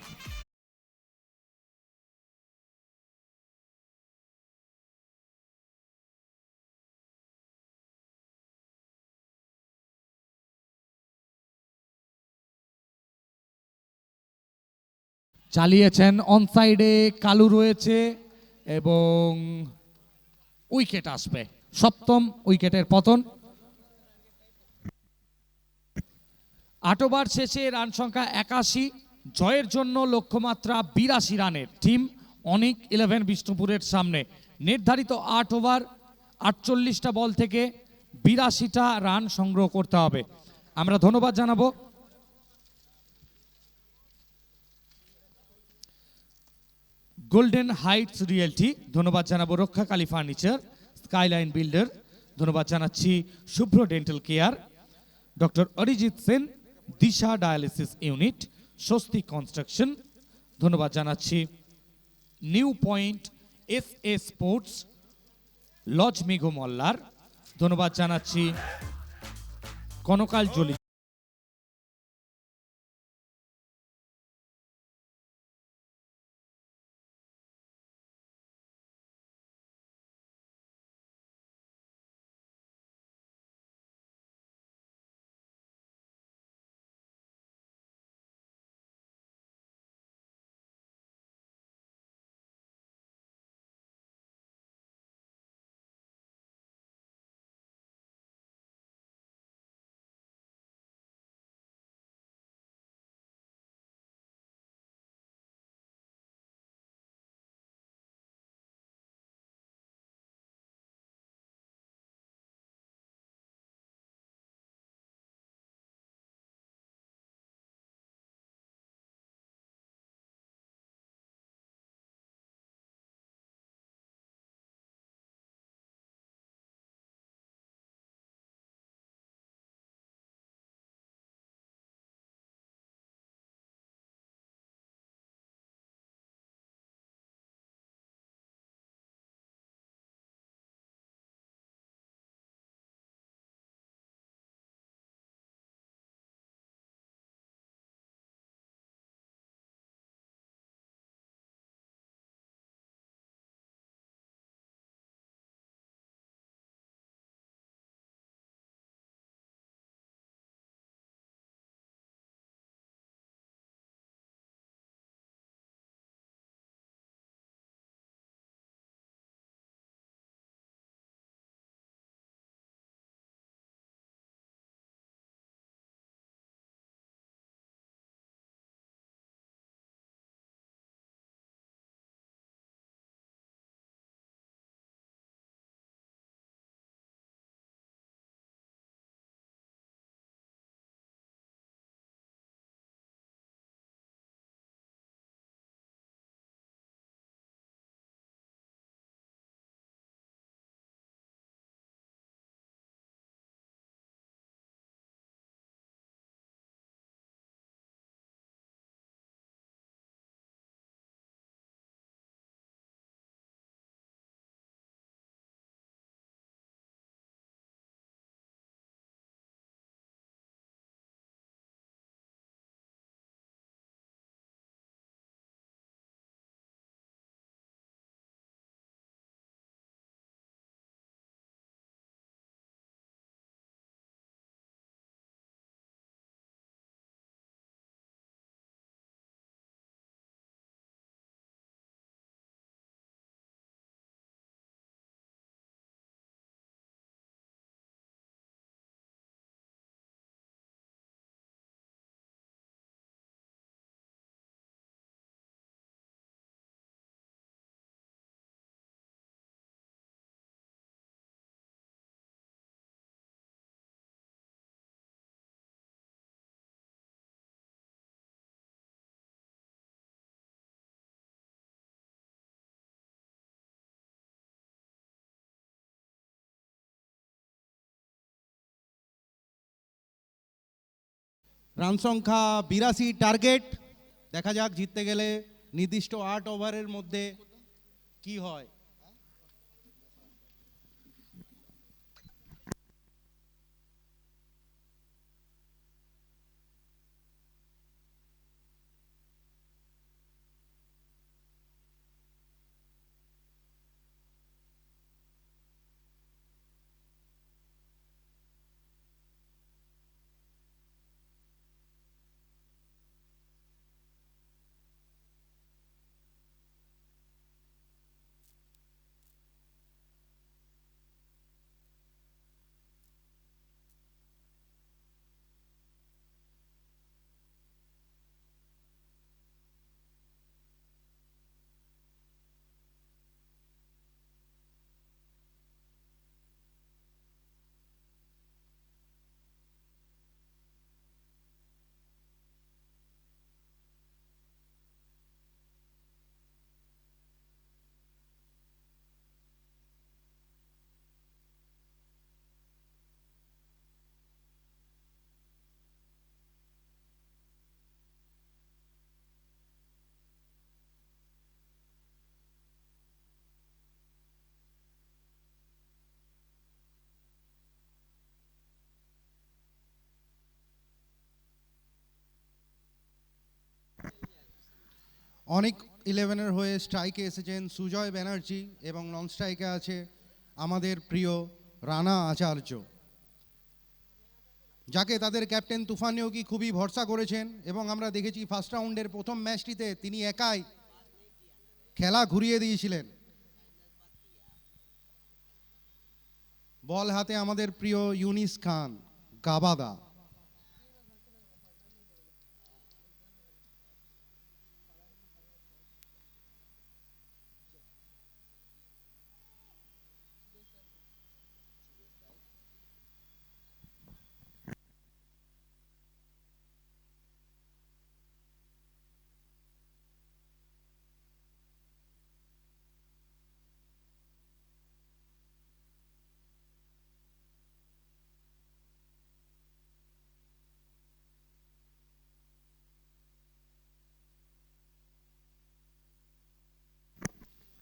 চালিয়েছেন অন সাইডে, কালু রয়েছে এবং উইকেট আসবে, সপ্তম উইকেটের পতন। 8 ওভার শেষে রান সংখ্যা 81, জয়ের জন্য লক্ষ্যমাত্রা 82 রানের। টিম অনিক 11 বিষ্ণুপুরের সামনে। নির্ধারিত 8 ওভার 48টা বল থেকে 82টা রান সংগ্রহ করতে হবে। আমরা ধন্যবাদ জানাবো গোল্ডেন হাইটস রিয়েলটি, ধন্যবাদ জানাবো রক্ষাকালী ফার্নিচার, স্কাইলাইন বিল্ডার, ধন্যবাদ জানাচ্ছি Shubhra dental care, doctor Arijit Sen, Disha dialysis unit, Swasti construction, ধন্যবাদ জানাচ্ছি new point S sports, lodge Meghmallar, ধন্যবাদ জানাচ্ছি কনকাল জলি। রান সংখ্যা 82 টার্গেট। দেখা যাক জিততে গেলে নির্দিষ্ট 8 ওভারের মধ্যে কি হয়? অনেক ইলেভেনের হয়ে স্ট্রাইকে এসেছেন সুজয় ব্যানার্জি এবং নন স্ট্রাইকে আছে আমাদের প্রিয় রানা আচার্য, যাকে তাদের ক্যাপ্টেন তুফান ইয়োগী খুবই ভরসা করেছেন। এবং আমরা দেখেছি ফার্স্ট রাউন্ডের প্রথম ম্যাচটিতে তিনি একাই খেলা ঘুরিয়ে দিয়েছিলেন। বল হাতে আমাদের প্রিয় ইউনিস খান গাবাদা।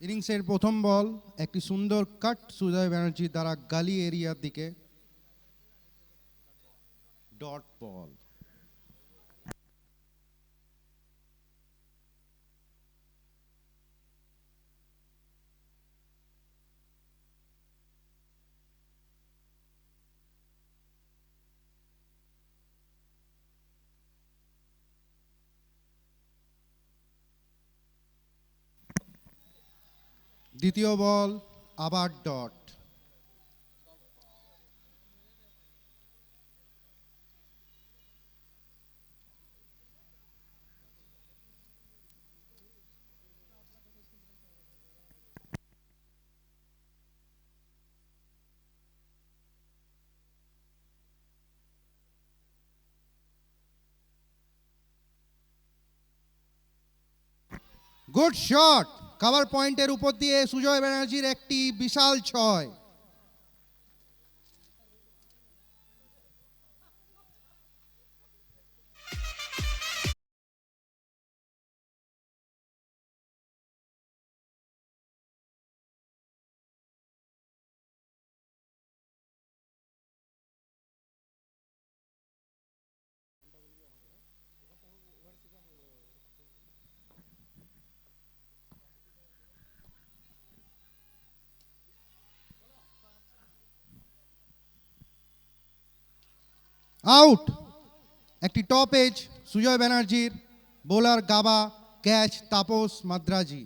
ইনিংসের প্রথম বল একটি সুন্দর কাট সুজয় ব্যানার্জির দ্বারা গালি এরিয়ার দিকে, ডট বল। দ্বিতীয় বল আবার ডট। গুড শট, কভার পয়েন্টের উপর দিয়ে সুজয় ব্যানার্জির একটি বিশাল ছয়। আউট, একটি টপ এজ সুজয় ব্যানার্জির, bowler Gaba, catch Tapas Madraji.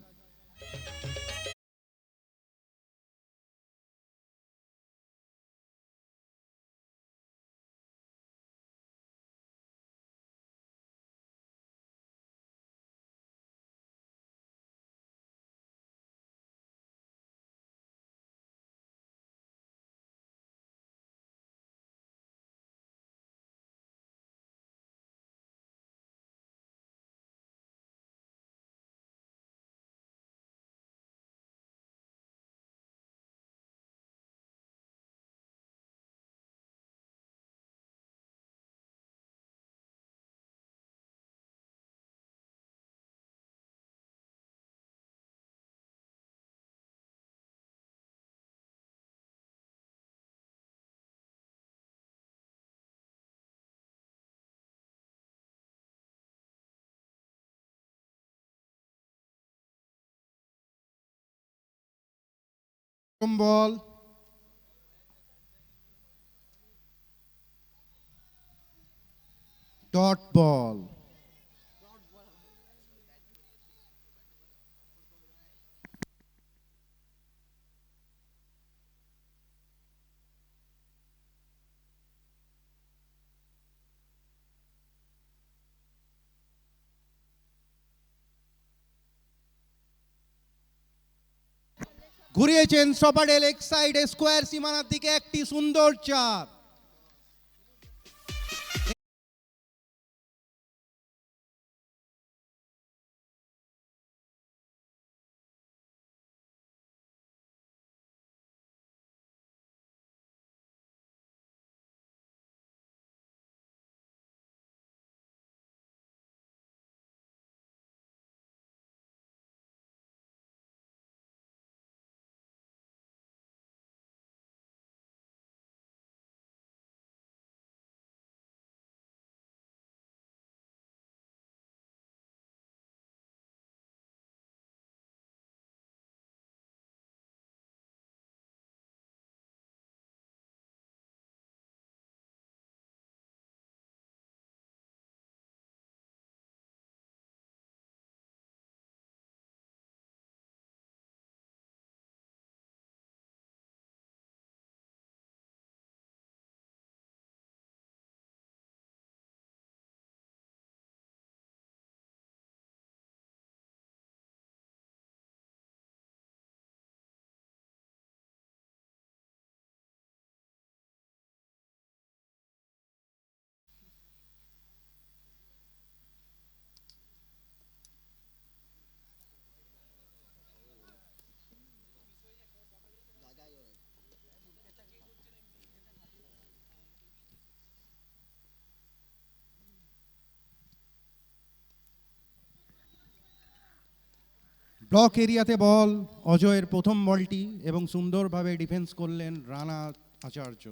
Ball dot ball. ঘুরিয়েছেন সপাটে লেগ সাইডে স্কোয়ার সীমানার দিকে একটি সুন্দর চার। ব্লক এরিয়াতে বল অজয়ের প্রথম বলটি এবং সুন্দরভাবে ডিফেন্স করলেন রানা আচার্য।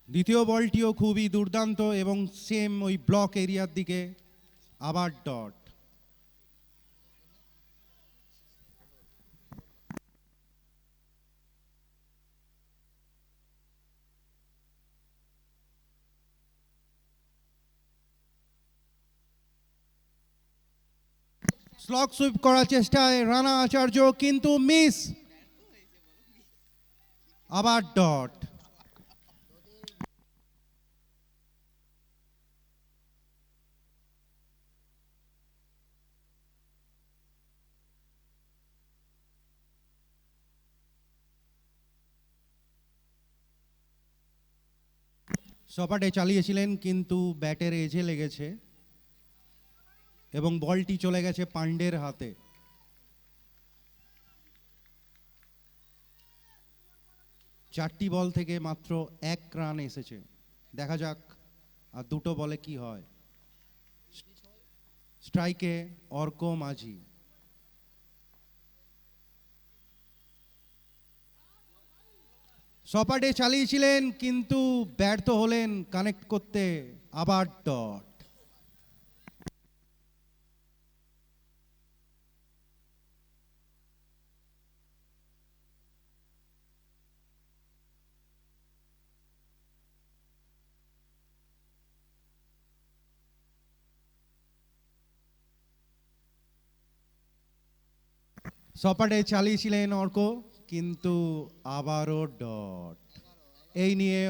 দ্বিতীয় বলটিও খুবই দুর্দান্ত এবং সেম ওই ব্লক এরিয়ার দিকে আবার ডট। স্লগ সুইপ করার চেষ্টায় রানা আচার্য কিন্তু মিস, আবার ডট। সপাটে চালিয়েছিলেন কিন্তু ব্যাটের এজে লেগেছে এবং বলটি চলে গেছে পান্ডের হাতে। চারটি বল থেকে মাত্র 1 রান এসেছে, দেখা যাক আর দুটো বলে কি হয়। স্ট্রাইকে অর্ক মাঝি। সপাটে চালিয়েছিলেন কিন্তু ব্যর্থ হলেন কানেক্ট করতে, আবার ডট। সপাটে চালিয়েছিলেন অর্ক কিন্তু আবারও ডট। এই নিয়ে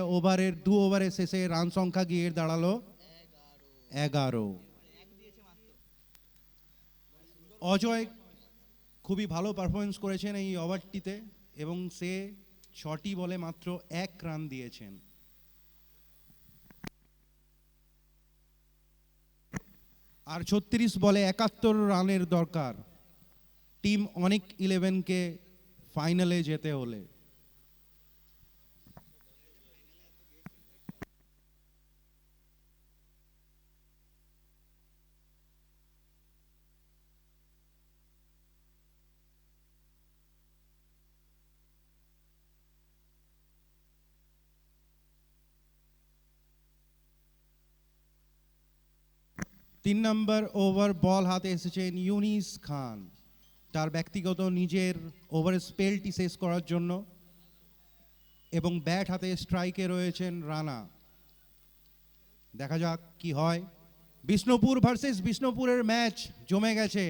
দু ওভারের শেষে রান সংখ্যা গিয়ে দাঁড়ালো 11। অজয় খুবই ভালো পারফরমেন্স করেছেন এই ওভারটিতে এবং সে 6টি বলে মাত্র 1 রান দিয়েছেন। আর 36 বলে 71 রানের দরকার টিম অনিক 11কে ফাইনালে যেতে হলে। 3 নম্বর ওভার বল হাতে এসেছেন ইউনিস খান, তার ব্যক্তিগত নিজের ওভারের স্পেলটি শেষ করার জন্য, এবং ব্যাট হাতে স্ট্রাইকে রয়েছেন রানা। দেখা যাক কি হয়। বিষ্ণুপুর ভার্সেস বিষ্ণুপুরের ম্যাচ জমে গেছে।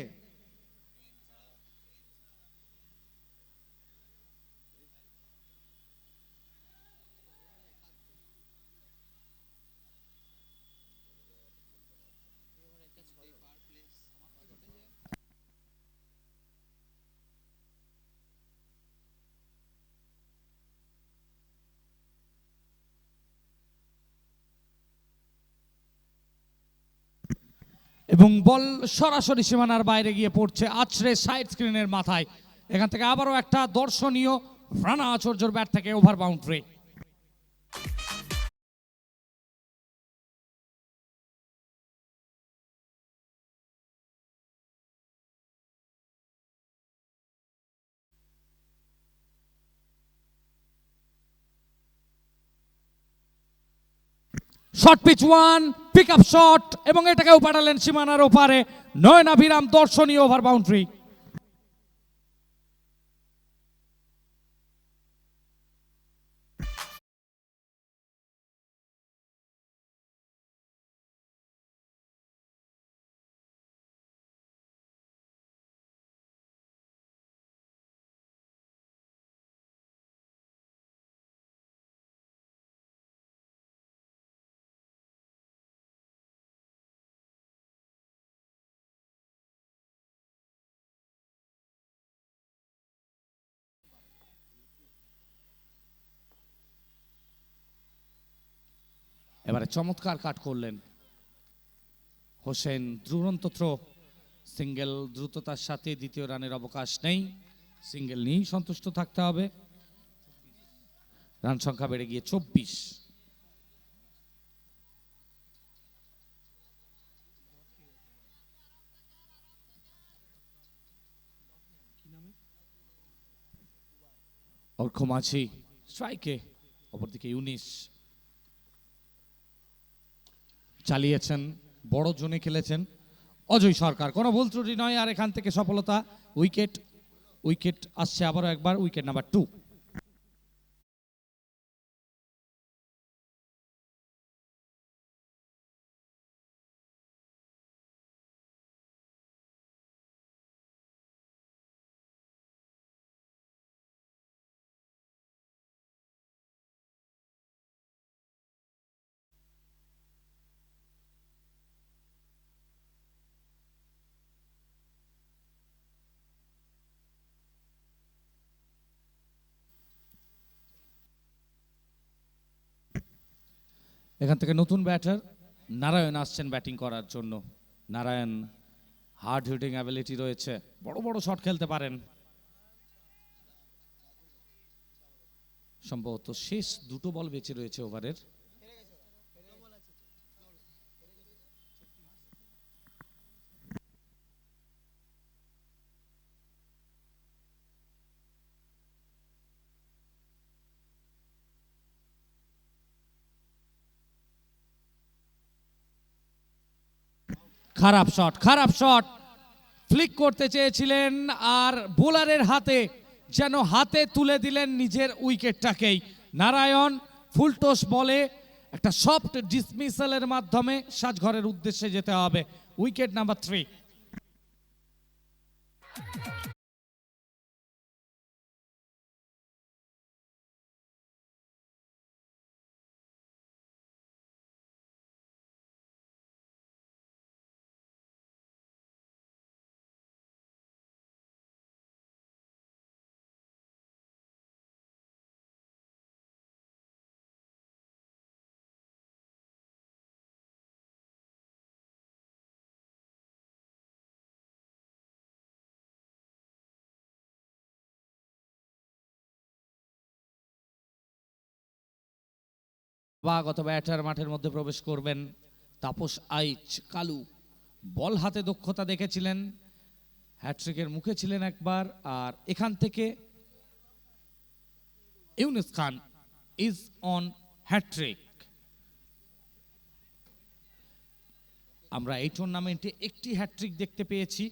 এবং বল সরাসরি সীমানার বাইরে গিয়ে পড়ছে আছড়ে সাইড স্ক্রিনের মাথায়। এখান থেকে আবারও একটা দর্শনীয় রানা আচার্যর ব্যাট থেকে over boundary. Short pitch one, pick up shot, এবং এটাকেও পাঠালেন সীমানার ওপারে। নয়নাভিরাম দর্শনীয় ওভার বাউন্ডারি। এবারে চমৎকার কাট করলেন হোসেন। দুরন্ত থ্রো, সিঙ্গেল দ্রুততার সাথে দ্বিতীয় রানের অবকাশ নেই, সিঙ্গেল নিয়েই সন্তুষ্ট থাকতে হবে। রান সংখ্যা বেড়ে গিয়ে 24। অর্ক মাঝি স্ট্রাইকে, অপরদিকে ইউনিস চালিয়েছেন, বড় জোনে খেলেছেন অজয় সরকার, কোনো ভুল ত্রুটি নয়। আর এখান থেকে সফলতা, উইকেট। উইকেট আসছে আবারও একবার, উইকেট নাম্বার 2। এখান থেকে নতুন ব্যাটার নারায়ণ আসছেন ব্যাটিং করার জন্য। নারায়ণ হার্ড হিটিং অ্যাবিলিটি রয়েছে, বড় বড় শট খেলতে পারেন। সম্ভবত শেষ দুটো বল বেঁচে রয়েছে ওভারের। খারাপ শট, খারাপ শট। ফ্লিক করতে চেয়েছিলেন আর বোলারের হাতে যেন হাতে তুলে দিলেন নিজের উইকেটটাকেই। নারায়ণ ফুলটস বলে একটা সফট ডিসমিসালের মাধ্যমে সাজঘরের উদ্দেশ্যে যেতে হবে। Wicket number 3। গত ব্যাটার মাঠের মধ্যে প্রবেশ করবেন তাপস আইচ কালু। বল হাতে দক্ষতা দেখেছিলেন, হ্যাট্রিকের মুখে ছিলেন একবার। আর এখান থেকে ইউনিস খান ইজ অন হ্যাট্রিক। আমরা এই টুর্নামেন্টে একটি হ্যাট্রিক দেখতে পেয়েছি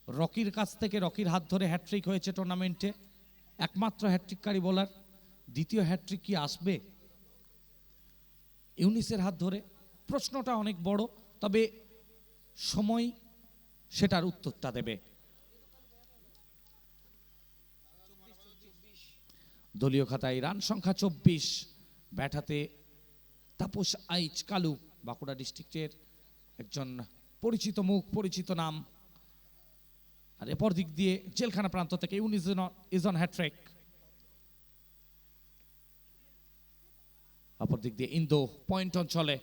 রকির কাছ থেকে, রকির হাত ধরে হ্যাট্রিক হয়েছে টুর্নামেন্টে, একমাত্র হ্যাট্রিককারী বোলার। দ্বিতীয় হ্যাট্রিক কি আসবে ইউনিসের হাত ধরে? প্রশ্নটা অনেক বড়, তবে সময় সেটার উত্তরটা দেবে। দলীয় খাতায় রান সংখ্যা 24, ব্যাট হাতে তাপস আইচ কালু, বাঁকুড়া ডিস্ট্রিক্টের একজন পরিচিত মুখ, পরিচিত নাম। আর এরপর দিক দিয়ে জেলখানা প্রান্ত থেকে ইউনিস ইজ অন হ্যাট্রিক। অপর দিক দিয়ে ইন্দো পয়েন্ট অঞ্চলে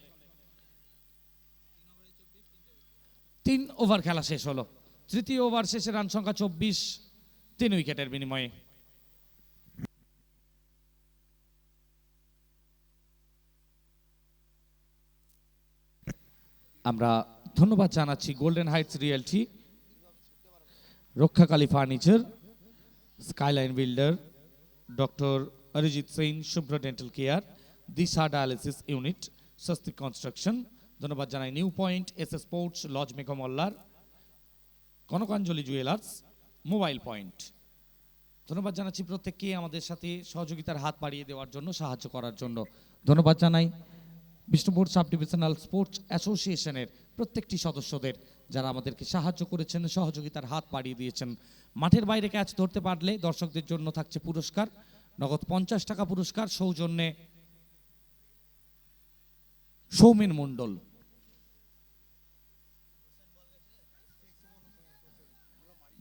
3 ওভার খেলা শেষ হলো। তৃতীয় ওভার শেষে রান সংখ্যা 24, 3 উইকেটের বিনিময়ে। আমরা ধন্যবাদ জানাচ্ছি golden heights realty, Rakshakali furniture, skyline builder, doctor Arijit Singh, Shubhra dental care, Disha dialysis unit, Swastik construction. ধন্যবাদ জানাই new point, S S sports, lodge Meghmallar, Kanakanjali jewellers, mobile point. ধন্যবাদ জানাচ্ছি প্রত্যেককে আমাদের সাথে সহযোগিতার হাত বাড়িয়ে দেওয়ার জন্য, সাহায্য করার জন্য। ধন্যবাদ জানাই বিষ্ণুপুর সাব ডিভিশনাল স্পোর্টস অ্যাসোসিয়েশনের প্রত্যেকটি সদস্যদের, যারা আমাদেরকে সাহায্য করেছেন, সহযোগিতার হাত বাড়িয়ে দিয়েছেন। মাঠের বাইরে ক্যাচ ধরতে পারলে দর্শকদের জন্য থাকছে পুরস্কার, নগদ 50 টাকা পুরস্কার, সৌজন্যে সৌমেন মণ্ডল।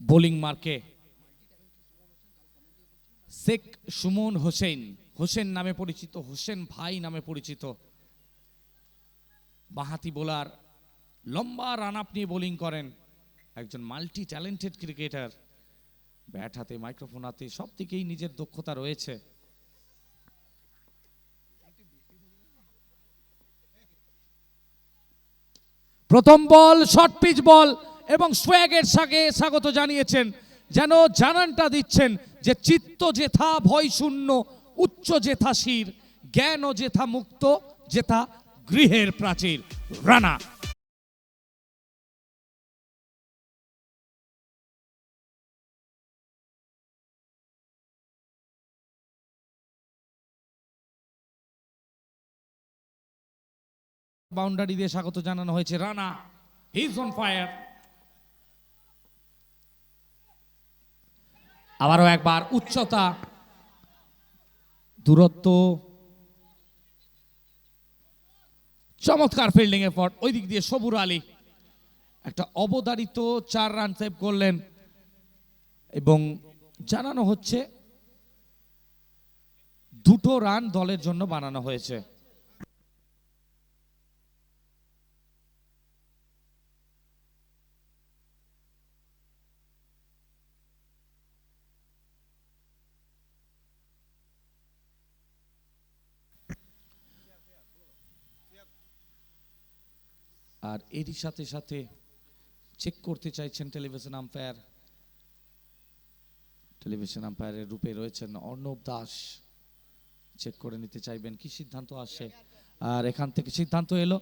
বোলিং মার্কে শেখ সুমন হোসেন, হোসেন নামে পরিচিত, হোসেন ভাই নামে পরিচিত বাঁহাতি বোলার, লম্বা রান আপ নিয়ে বোলিং করেন, একজন মাল্টি ট্যালেন্টেড ক্রিকেটার। ব্যাট হাতে, মাইক্রোফোন হাতে, সব দিকেই নিজের দক্ষতা রয়েছে। প্রথম বল শর্ট পিচ বল, এবং সোয়াগের সাথে স্বাগত জানিয়েছেন, যেন জানানটা দিচ্ছেন যে চিত্ত যেথা ভয় শূন্য, উচ্চ যেথা শির, জ্ঞান ও যেথা মুক্ত, যেথা গৃহের প্রাচীর। রানা বাউন্ডারি দিয়ে স্বাগত জানানো হয়েছে। Rana is on fire. আবারও একবার উচ্চতা, দূরত্ব, চমৎকার ফিল্ডিং এফর্ট। ওই দিক দিয়ে সবুর আলী একটা অবধারিত 4 রান সেভ করলেন, এবং জানানো হচ্ছে 2 রান দলের জন্য বানানো হয়েছে। আর এরই সাথে সাথে চেক করতে চাইছেন টেলিভিশন আম্পায়ার, টেলিভিশন আম্পায়ারের রূপে রয়েছেন অর্ণব দাস। চেক করে নিতে চাইবেন কি সিদ্ধান্ত আসে। আর এখান থেকে সিদ্ধান্ত এলো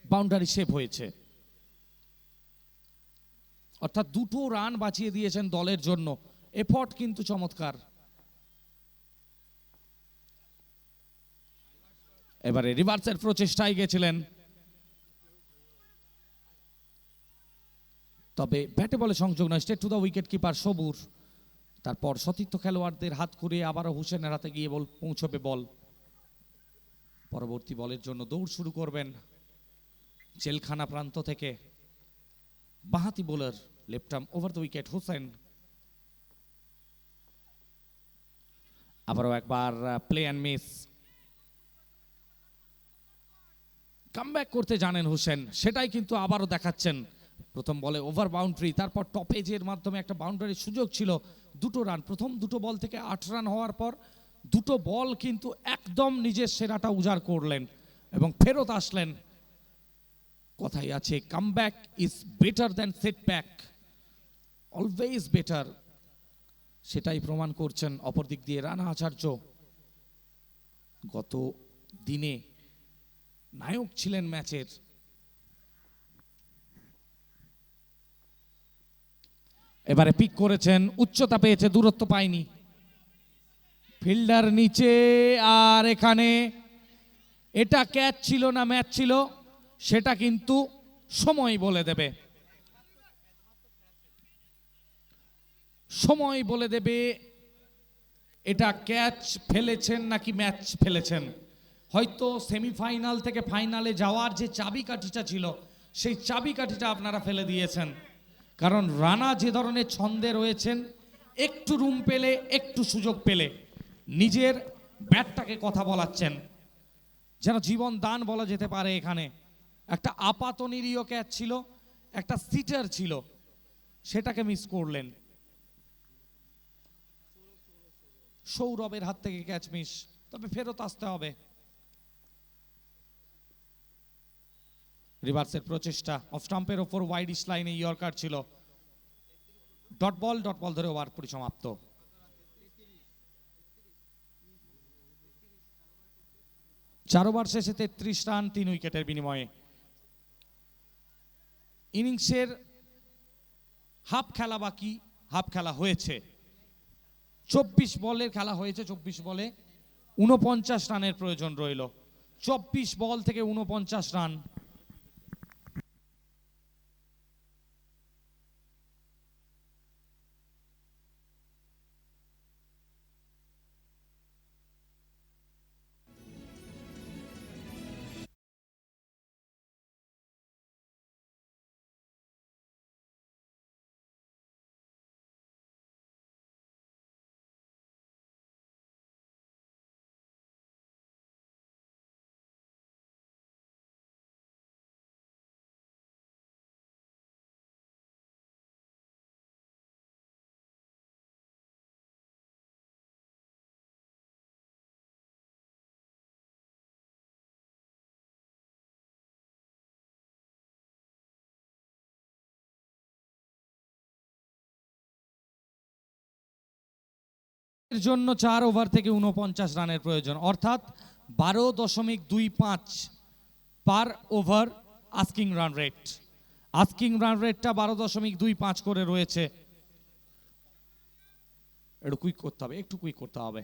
বাউন্ডারি সেভ হয়েছে, অর্থাৎ 2 রান বাঁচিয়ে দিয়েছেন দলের জন্য। এফর্ট কিন্তু চমৎকার। এবারে রিভার্সের প্রচেষ্টায় গেছিলেন, তবে ব্যাটে বলে সংযোগ নয়। Straight to the wicket keeper Sabur, তারপর সতীর্থ খেলোয়াড়দের হাত করে আবারও হোসেনের হাতে গিয়ে বল পৌঁছবে বল। পরবর্তী বলের জন্য দৌড় শুরু করবেন জেলখানা প্রান্ত থেকে বাঁহাতি bowler, left arm over the wicket Hossain. আবারও একবার প্লে অ্যান্ড মিস। কামব্যাক করতে জানেন হোসেন, সেটাই কিন্তু আবারও দেখাচ্ছেন। প্রথম বলে ওভার বাউন্ডারি, তারপর টপ এজের মাধ্যমে একটা বাউন্ডারির সুযোগ ছিল। 2 রান, প্রথম 2 বল থেকে 8 রান হওয়ার পর 2 বল কিন্তু একদম নিজের সেরাটা উজাড় করলেন এবং ফেরত আসলেন। কথাই আছে, comeback is better than setback, always better, সেটাই প্রমাণ করছেন। অপর দিক দিয়ে রানা আচার্য গত দিনে নায়ক ছিলেন ম্যাচের, এবারে পিক করেছেন, উচ্চতা পেয়েছে, দূরত্ব পায়নি। ফিল্ডার নিচে, আর এখানে এটা ক্যাচ ছিল না ম্যাচ ছিল সেটা কিন্তু সময় বলে দেবে, সময় বলে দেবে এটা ক্যাচ ফেলেছেন নাকি ম্যাচ ফেলেছেন। হয়তো সেমিফাইনাল থেকে ফাইনালে যাওয়ার যে চাবিকাঠিটা ছিল সেই চাবিকাঠিটা আপনারা ফেলে দিয়েছেন, কারণ রানা যে ধরনের ছন্দে রয়েছেন, একটু রুম পেলে, একটু সুযোগ পেলে নিজের ব্যাটটাকে কথা বলাচ্ছেন, যেন জীবন দান বলা যেতে পারে। এখানে একটা আপাত নিরীহ ক্যাচ ছিল, একটা সিটার ছিল, সেটাকে মিস করলেন। সৌরভের হাত থেকে ক্যাচ মিস, তবে ফেরত আসতে হবে। রিভার্সের প্রচেষ্টা, অফ স্টাম্পের ওপর ওয়াইড লাইনে ইয়র্কার ছিল, ডট বল ধরে ওভার পরিসমাপ্ত। চার ওভার শেষে 33 রান 3 উইকেটের বিনিময়ে। ইনিংসের হাফ খেলা বাকি, হাফ খেলা হয়েছে, 24 বলের খেলা হয়েছে। 24 বলে 49 রানের প্রয়োজন রইল। 24 বল থেকে 49 রান। এর জন্য 4 ওভার থেকে 49 রানের প্রয়োজন, অর্থাৎ 12.25 per over asking run rate. Asking run রেটটা 12.25 করে রয়েছে। একটু কুইক করতে হবে, একটু কুইক করতে হবে।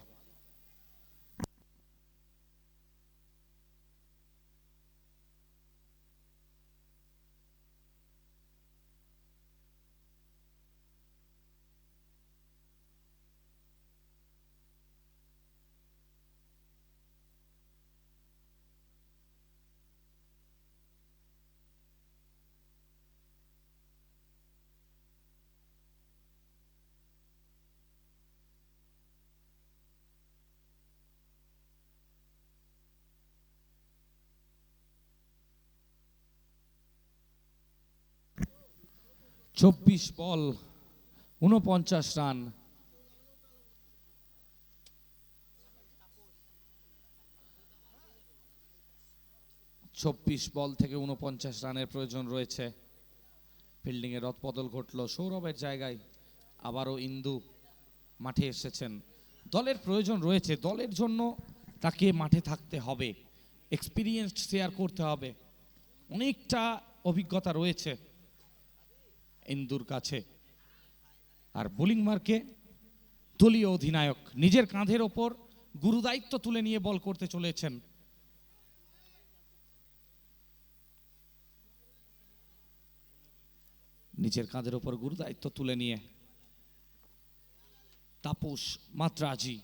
চব্বিশ বল 49 রান। চব্বিশ বল থেকে 49 রানের প্রয়োজন রয়েছে। ফিল্ডিং এর রদবদল ঘটলো, সৌরভের জায়গায় আবারও ইন্দু মাঠে এসেছেন। দলের প্রয়োজন রয়েছে, দলের জন্য তাকে মাঠে থাকতে হবে, এক্সপিরিয়েন্স শেয়ার করতে হবে, অনেকটা অভিজ্ঞতা রয়েছে ইন্দুর কাছে। আর বোলিং মার্কে দলীয় অধিনায়ক নিজের কাঁধের ওপর গুরুদায়িত্ব তুলে নিয়ে বল করতে চলেছেন। নিজের কাঁধের ওপর গুরুদায়িত্ব তুলে নিয়ে তাপস মাদ্রাজি।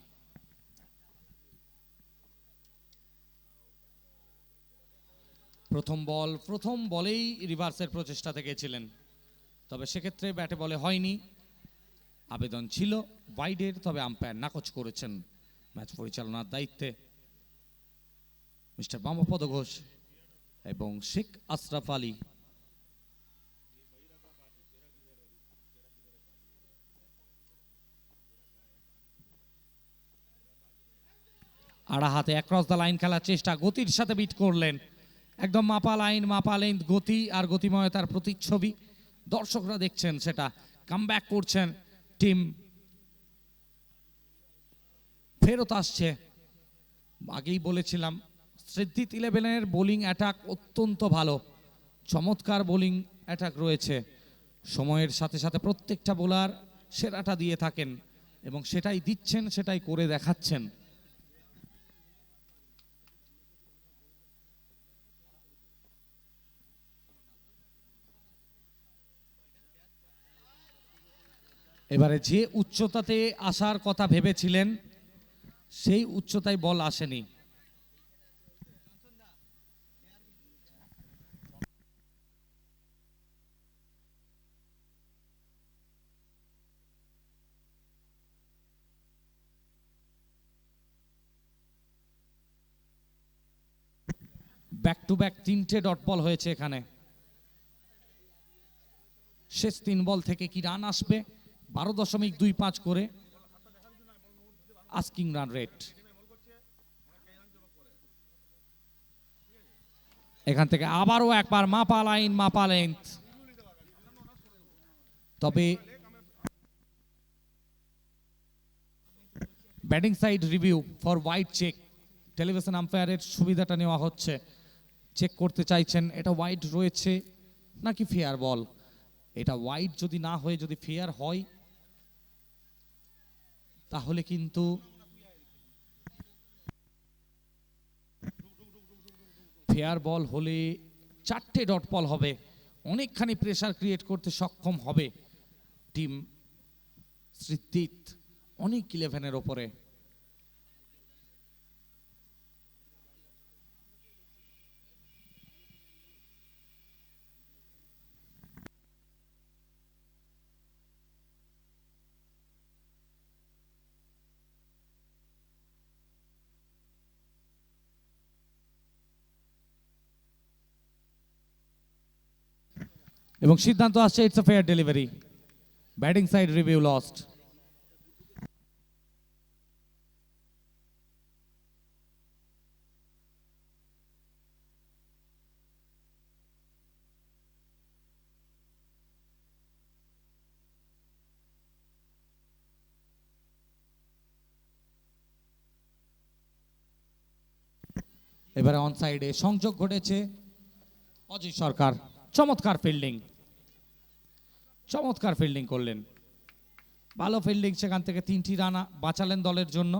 প্রথম বলেই রিভার্সের প্রচেষ্টা থেকেছিলেন, তবে সেক্ষেত্রে ব্যাটে বলে হয়নি। আবেদন ছিল ওয়াইডের, তবে আম্পায়ার নাকচ করেছেন। ম্যাচ পরিচালনার দায়িত্বে মিস্টার বামপদ ঘোষ এবং শেখ আশরাফ আলী। আড়া হাতে অ্যাক্রস দ্য লাইন খেলার চেষ্টা, গতির সাথে বিট করলেন। একদম মাপা লাইন গতি আর গতিময়তার প্রতিচ্ছবি দর্শকরা দেখছেন, সেটা কামব্যাক করছেন টিম, ফেরত আসছে। আগেই বলেছিলাম সিদ্দিত 11-এর বোলিং অ্যাটাক অত্যন্ত ভালো, চমৎকার বোলিং অ্যাটাক রয়েছে। সময়ের সাথে সাথে প্রত্যেকটা বোলার সেরাটা দিয়ে থাকেন এবং সেটাই দিচ্ছেন, সেটাই করে দেখাচ্ছেন। এবারে যে উচ্চতাতে আসার কথা ভেবেছিলেন সেই উচ্চতায় বল আসেনি। ব্যাক টু ব্যাক 3টে ডট বল হয়েছে এখানে। শেষ 3 বল থেকে কি রান আসবে? 12.25 করে আস্কিং রান রেট। এখান থেকে আবারও একবার মাপা লাইন, মাপা লেন্থ। তবে batting side review for wide check, television আম্পায়ারের সুবিধাটা নেওয়া হচ্ছে, চেক করতে চাইছেন এটা ওয়াইড রয়েছে নাকি ফেয়ার বল। এটা ওয়াইড যদি না হয়ে যদি ফেয়ার হয় তাহলে কিন্তু ফেয়ার বল হলে 4টে ডট বল হবে, অনেকখানি প্রেসার ক্রিয়েট করতে সক্ষম হবে টিম শ্রীদ্বীপ অনেক 11-এর ওপরে। এবং সিদ্ধান্ত আসছে it's a fair delivery. Batting side review lost. এবারে অন সাইডে সংযোগ ঘটেছে অজয় সরকার, চমৎকার ফিল্ডিং, চমৎকার ফিল্ডিং করলেন, ভালো ফিল্ডিং, সেখান থেকে 3টি রান বাঁচালেন দলের জন্য।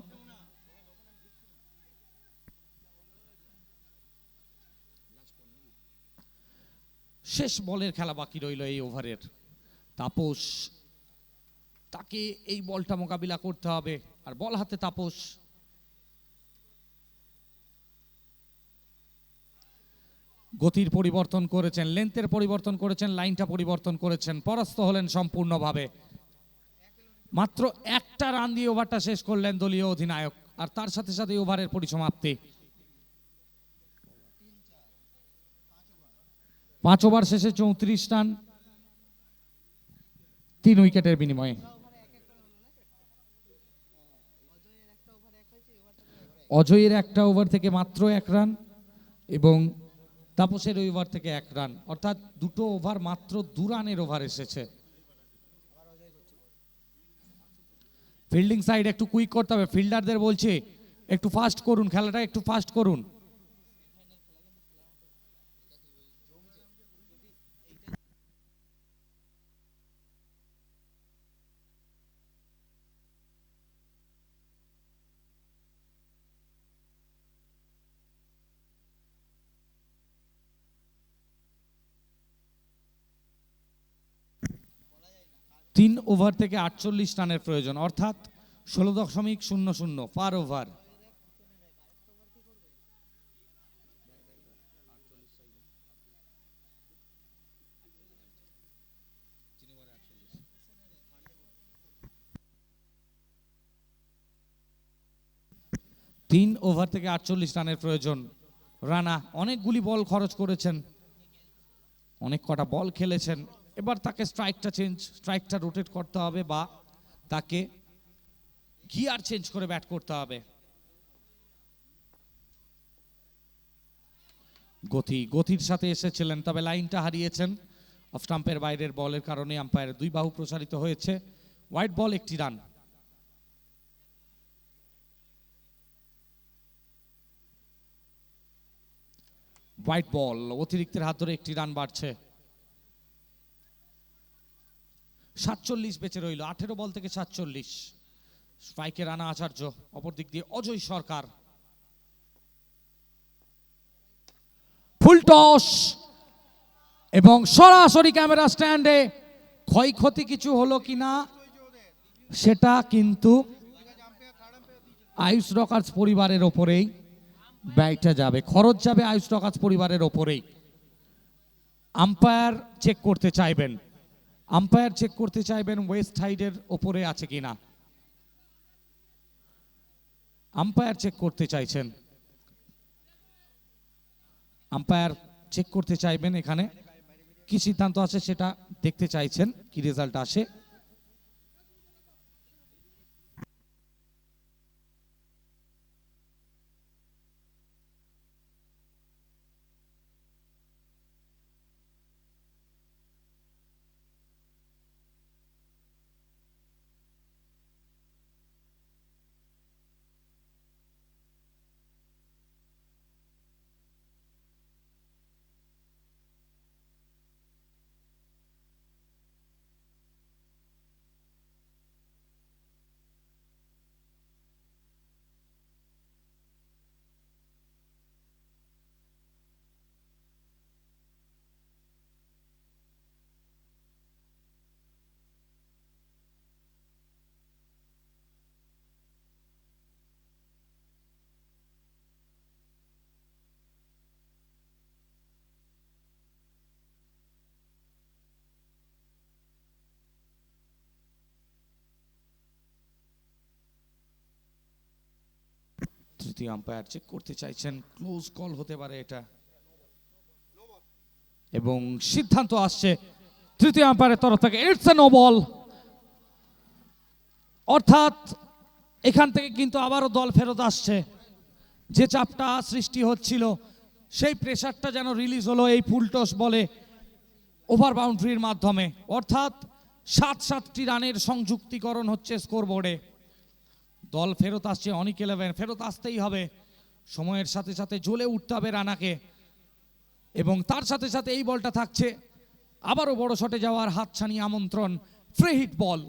শেষ বলের খেলা বাকি রইল এই ওভারের। তাপস, তাকে এই বলটা মোকাবিলা করতে হবে, আর বল হাতে তাপস। গতির পরিবর্তন করেছেন, লেন্থের পরিবর্তন করেছেন, লাইনটা পরিবর্তন করেছেন, পরাস্ত হলেন সম্পূর্ণভাবে। মাত্র একটা রান দিয়ে ওভারটা শেষ করলেন দলীয় অধিনায়ক, আর তার সাথে সাথে ওভারের পরিসমাপ্তি। 5 ওভার শেষে 34 রান 3 উইকেটের বিনিময়ে। অজয়ের একটা ওভার থেকে মাত্র 1 রান এবং তাপসের ওভার থেকে 1 রান, অর্থাৎ দুটো ওভার মাত্র 2 রানের ওভার এসেছে। ফিল্ডিং সাইড একটু কুইক করতে হবে, ফিল্ডারদের বলছে একটু ফাস্ট করুন, খেলাটা একটু ফাস্ট করুন। তিন ওভার থেকে 48 রানের প্রয়োজন, অর্থাৎ 16.00 পার ওভার। তিন ওভার থেকে 48 রানের প্রয়োজন। রানা অনেকগুলি বল খরচ করেছেন, অনেক কটা বল খেলেছেন, এবার তাকে স্ট্রাইকটা রোটেট করতে হবে বা তাকে গিয়ার চেঞ্জ করে ব্যাট করতে হবে। গতির সাথে এসেছিলেন, তবে লাইনটা হারিয়েছেন। অফ স্টাম্পের বাইরের বলের কারণে আম্পায়ারের 2 বাহু প্রসারিত হয়েছে। হোয়াইট বল, 1টি রান। হোয়াইট বল, অতিরিক্তের হাত ধরে 1টি রান বাড়ছে। 47 বেঁচে রইল, 18 বল থেকে 47। স্ট্রাইকে রানা আচার্য, অপর দিক দিয়ে অজয় সরকার। ফুল টস এবং সরাসরি ক্যামেরা স্ট্যান্ডে। ক্ষয়ক্ষতি কিছু হলো কিনা সেটা কিন্তু আয়ুষ রকার্স পরিবারের ওপরেই ব্যয়টা যাবে, খরচ যাবে আয়ুষ রকার্স পরিবারের ওপরেই। আম্পায়ার চেক করতে চাইবেন, আম্পায়ার চেক করতে চাইবেন ওয়েস্ট সাইডের ওপরে আছে কিনা, আম্পায়ার চেক করতে চাইছেন, আম্পায়ার চেক করতে চাইবেন এখানে কি সিদ্ধান্ত আছে সেটা দেখতে চাইছেন, কি রেজাল্ট আসে। তৃতীয় আম্পায়ার চেক করতে চাইছেন, ক্লোজ কল হতে পারে এটা, এবং সিদ্ধান্ত আসছে তৃতীয় আম্পায়ারের তরফ থেকে ইটস এ নো বল। অর্থাৎ এখান থেকে কিন্তু আবারও দল ফেরত আসছে, যে চাপটা সৃষ্টি হচ্ছিল সেই প্রেসারটা যেন রিলিজ হলো এই ফুলটস বলে ওভার বাউন্ডারির মাধ্যমে। অর্থাৎ 7-7টি রানের সংযুক্তিকরণ হচ্ছে স্কোরবোর্ডে। দল ফেরত আসছে, অনিক 11 ফেরত আসতেই হবে, সময়ের সাথে সাথে জ্বলে উঠতে হবে রানাকে, এবং তার সাথে সাথে এই বলটা থাকছে আবারও বড় শটে যাওয়ার হাতছানি আমন্ত্রণ, ফ্রি হিট বল।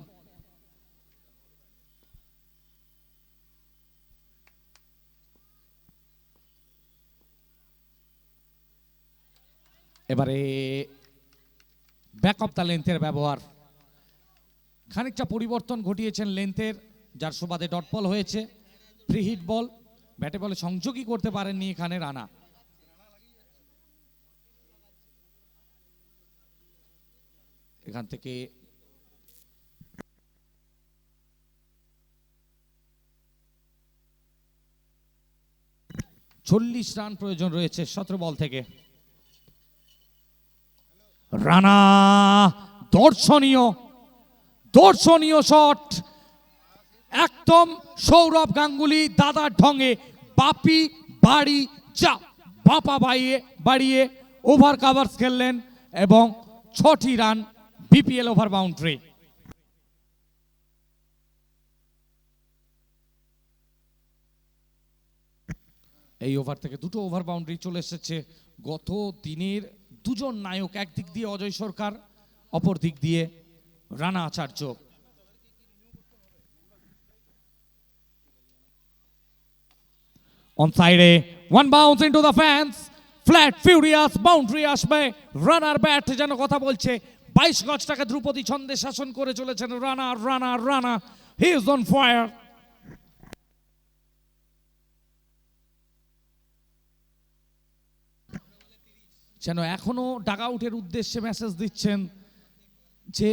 এবারে ব্যাক অফ দ্য লেন্থের ব্যবহার, খানিকটা পরিবর্তন ঘটিয়েছেন লেন্থের, যার সুবাদে ডট বল হয়েছে, ফ্রি হিট বল। ব্যাটে বলে সংযোগই করতে পারেননি এখানে রানা। এখান থেকে চল্লিশ রান প্রয়োজন রয়েছে 17 বল থেকে। রানা দর্শনীয় দর্শনীয় শট, একদম সৌরভ গাঙ্গুলি দাদার ঢঙে, বাপি বাড়ি যা, বাপা বাড়িয়ে ওভার কাভার্স খেললেন এবং 6টি রান, বিপিএল ওভার বাউন্ডারি। এই ওভার থেকে দুটো ওভার বাউন্ডারি চলে এসেছে গত দিনের দুজন নায়ক, একদিক দিয়ে অজয় সরকার, অপর দিক দিয়ে রানা আচার্য। অন সাইডে one bounce into the fans, flat furious boundary আসবে। রানার ব্যাট যেন কথা বলছে, 22 গজটাকে ধ্রুপদী ছন্দে শাসন করে চলেছেন Rana Rana Rana, he is on fire. যেন এখনো ডাগ আউটের উদ্দেশ্যে মেসেজ দিচ্ছেন যে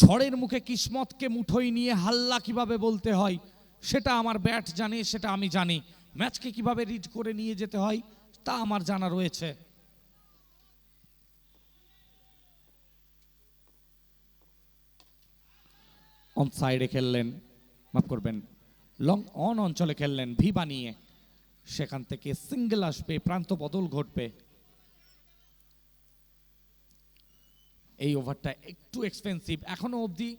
ঝড়ের মুখে কিসমতকে মুঠোয় নিয়ে হাল্লা কিভাবে বলতে হয় সেটা আমার ব্যাট জানে, সেটা আমি জানি, ম্যাচকে কিভাবে রিড করে নিয়ে যেতে হয় তা আমার জানা রয়েছে। অন সাইডে খেললেন, মাফ করবেন, লং অন অঞ্চলে খেললেন ভি বানিয়ে, সেখান থেকে সিঙ্গেল আসবে, প্রান্ত বদল ঘটবে। এই ওভারটা একটু এক্সপেন্সিভ, এখনো অবধি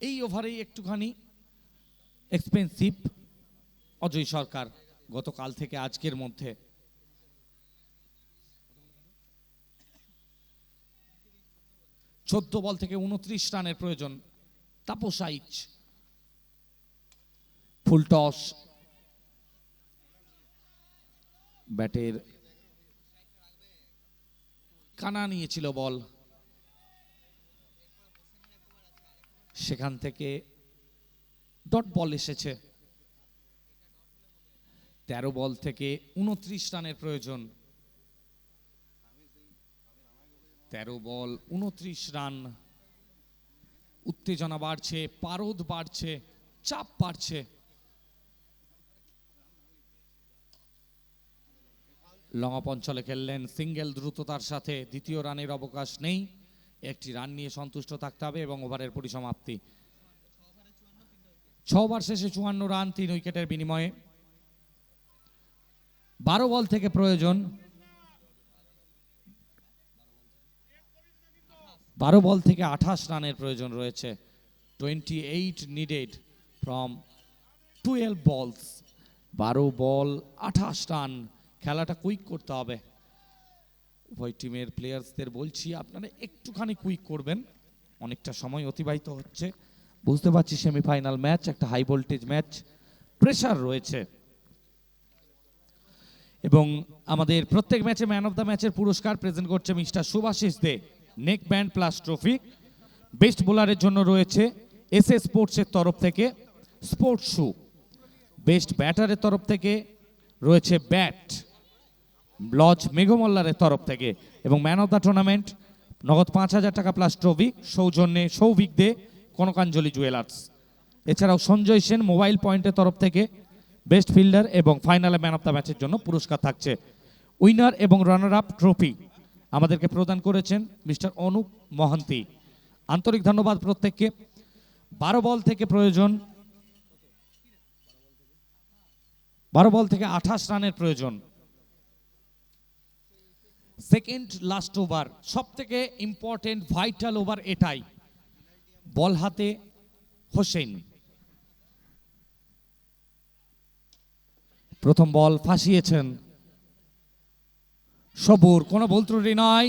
এই ওভারেই একটুখানি এক্সপেন্সিভ অজয় সরকার গতকাল থেকে আজকের মধ্যে। 14 বল থেকে 29 রানের প্রয়োজন। তাপস আইচ, ফুল টস, ব্যাটের কানা নিয়েছিল বল, সেখান থেকে ডট বল এসেছে। 13 বল থেকে 29 রানের প্রয়োজন। 13 বল 29 রান। উত্তেজনা বাড়ছে, পারদ বাড়ছে, চাপ বাড়ছে। লং অফ অঞ্চলে খেললেন, সিঙ্গেল দ্রুততার সাথে, দ্বিতীয় রানের অবকাশ নেই, একটি রান নিয়ে সন্তুষ্ট থাকতে হবে এবং ওভারের পরিসমাপ্তি। 6 ওভার শেষে 54 রান 3 উইকেটের বিনিময়ে। 12 বল থেকে প্রয়োজন। 12 বল থেকে 28 রানের প্রয়োজন রয়েছে। 28 নিডেড ফ্রম 12 বলস। 12 বল 28 রান। খেলাটা কুইক করতে হবে। উভয় টিমের প্লেয়ার্সদের বলছি আপনারা একটুখানি কুইক করবেন, অনেকটা সময় অতিবাহিত হচ্ছে। বুঝতে পারছি সেমিফাইনাল ম্যাচ, একটা হাই ভোল্টেজ ম্যাচ, প্রেসার রয়েছে। এবং আমাদের প্রত্যেক ম্যাচে ম্যান অফ দ্য ম্যাচের পুরস্কার প্রেজেন্ট করছে mister Subhashis De, neck band plus trophy. Best বোলারের জন্য রয়েছে এসএস স্পোর্টসের তরফ থেকে স্পোর্টস শু। বেস্ট ব্যাটারের তরফ থেকে রয়েছে ব্যাট লজ মেঘমল্লারের তরফ থেকে। এবং ম্যান অফ দ্য টুর্নামেন্ট নগদ 5,000 টাকা প্লাস ট্রফি, সৌজন্যে সৌভিক দে, কনকাঞ্জলি জুয়েলার্স। এছাড়াও সঞ্জয় সেন মোবাইল পয়েন্টের তরফ থেকে বেস্ট ফিল্ডার এবং ফাইনালে ম্যান অফ দ্য ম্যাচের জন্য পুরস্কার থাকছে। উইনার এবং রানার আপ ট্রফি আমাদেরকে প্রদান করেছেন মিস্টার অনুপ মহান্তি। আন্তরিক ধন্যবাদ প্রত্যেককে। 12 বল থেকে প্রয়োজন, 12 বল থেকে 28 রানের প্রয়োজন। সেকেন্ড লাস্ট ওভার, সব থেকে ইম্পর্টেন্ট ভাইটাল ওভার এটাই। বল হাতে হোসেন। প্রথম বল ফাঁসিয়েছেন সবুর, কোনো ভুল ত্রুটি নয়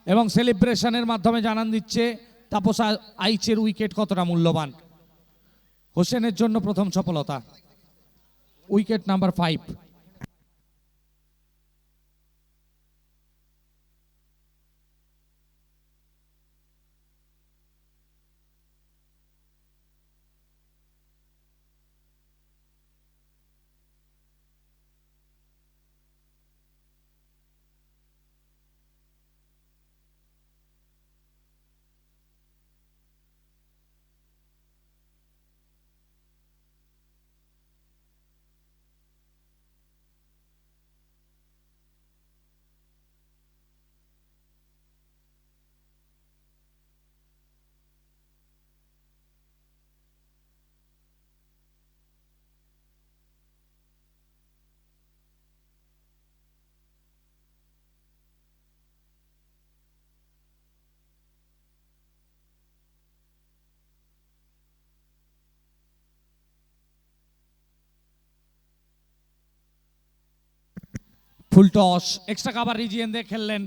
এবং সেলিব্রেশনের মাধ্যমে জানান দিচ্ছে তাপস আইচের উইকেট কতটা মূল্যবান। হোসেনের জন্য প্রথম সফলতা, wicket number 5। Full toss, extra cover region দিয়ে খেললেন,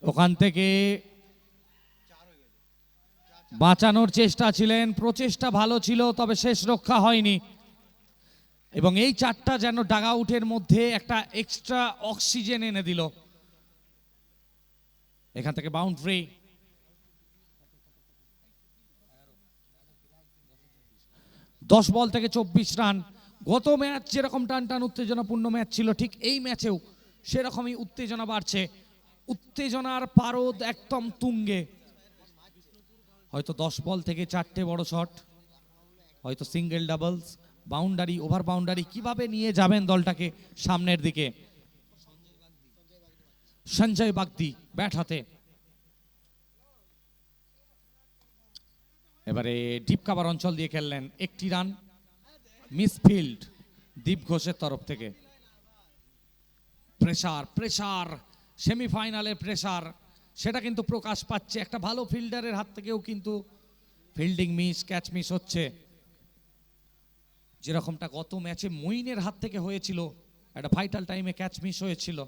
ওখান থেকে বাঁচানোর চেষ্টা ছিলেন, প্রচেষ্টা ভালো ছিল, তবে শেষ রক্ষা হয়নি। এবং এই চারটা যেন ডাগ আউটের মধ্যে একটা এক্সট্রা অক্সিজেন এনে দিল। এখান থেকে বাউন্ডারি। 10 বল থেকে 24 রান। গত ম্যাচ যেরকম টান টান উত্তেজনাপূর্ণ ম্যাচ ছিল, ঠিক এই ম্যাচেও সেরকমই উত্তেজনা বাড়ছে। উত্তেজনার পারদ একদম তুঙ্গে। হয়তো 10 বল থেকে 4টে বড় শট, হয়তো single doubles, boundary, over boundary, কিভাবে নিয়ে যাবেন দলটাকে সামনের দিকে। সঞ্জয় বাগদি ব্যাট হাতে। এবারে ডিপ কাভার অঞ্চল দিয়ে খেললেন, একটি রান, মিসফিল্ড দীপ ঘোষের তরফ থেকে। প্রেসার, প্রেসার, সেমিফাইনালের প্রেসার, সেটা কিন্তু প্রকাশ পাচ্ছে। একটা ভালো ফিল্ডারের হাত থেকেও কিন্তু ফিল্ডিং মিস, ক্যাচ মিস হচ্ছে। যেরকমটা গত ম্যাচে মঈনের হাত থেকে হয়েছিল, একটা ভাইটাল টাইমে ক্যাচ মিস হয়েছিল,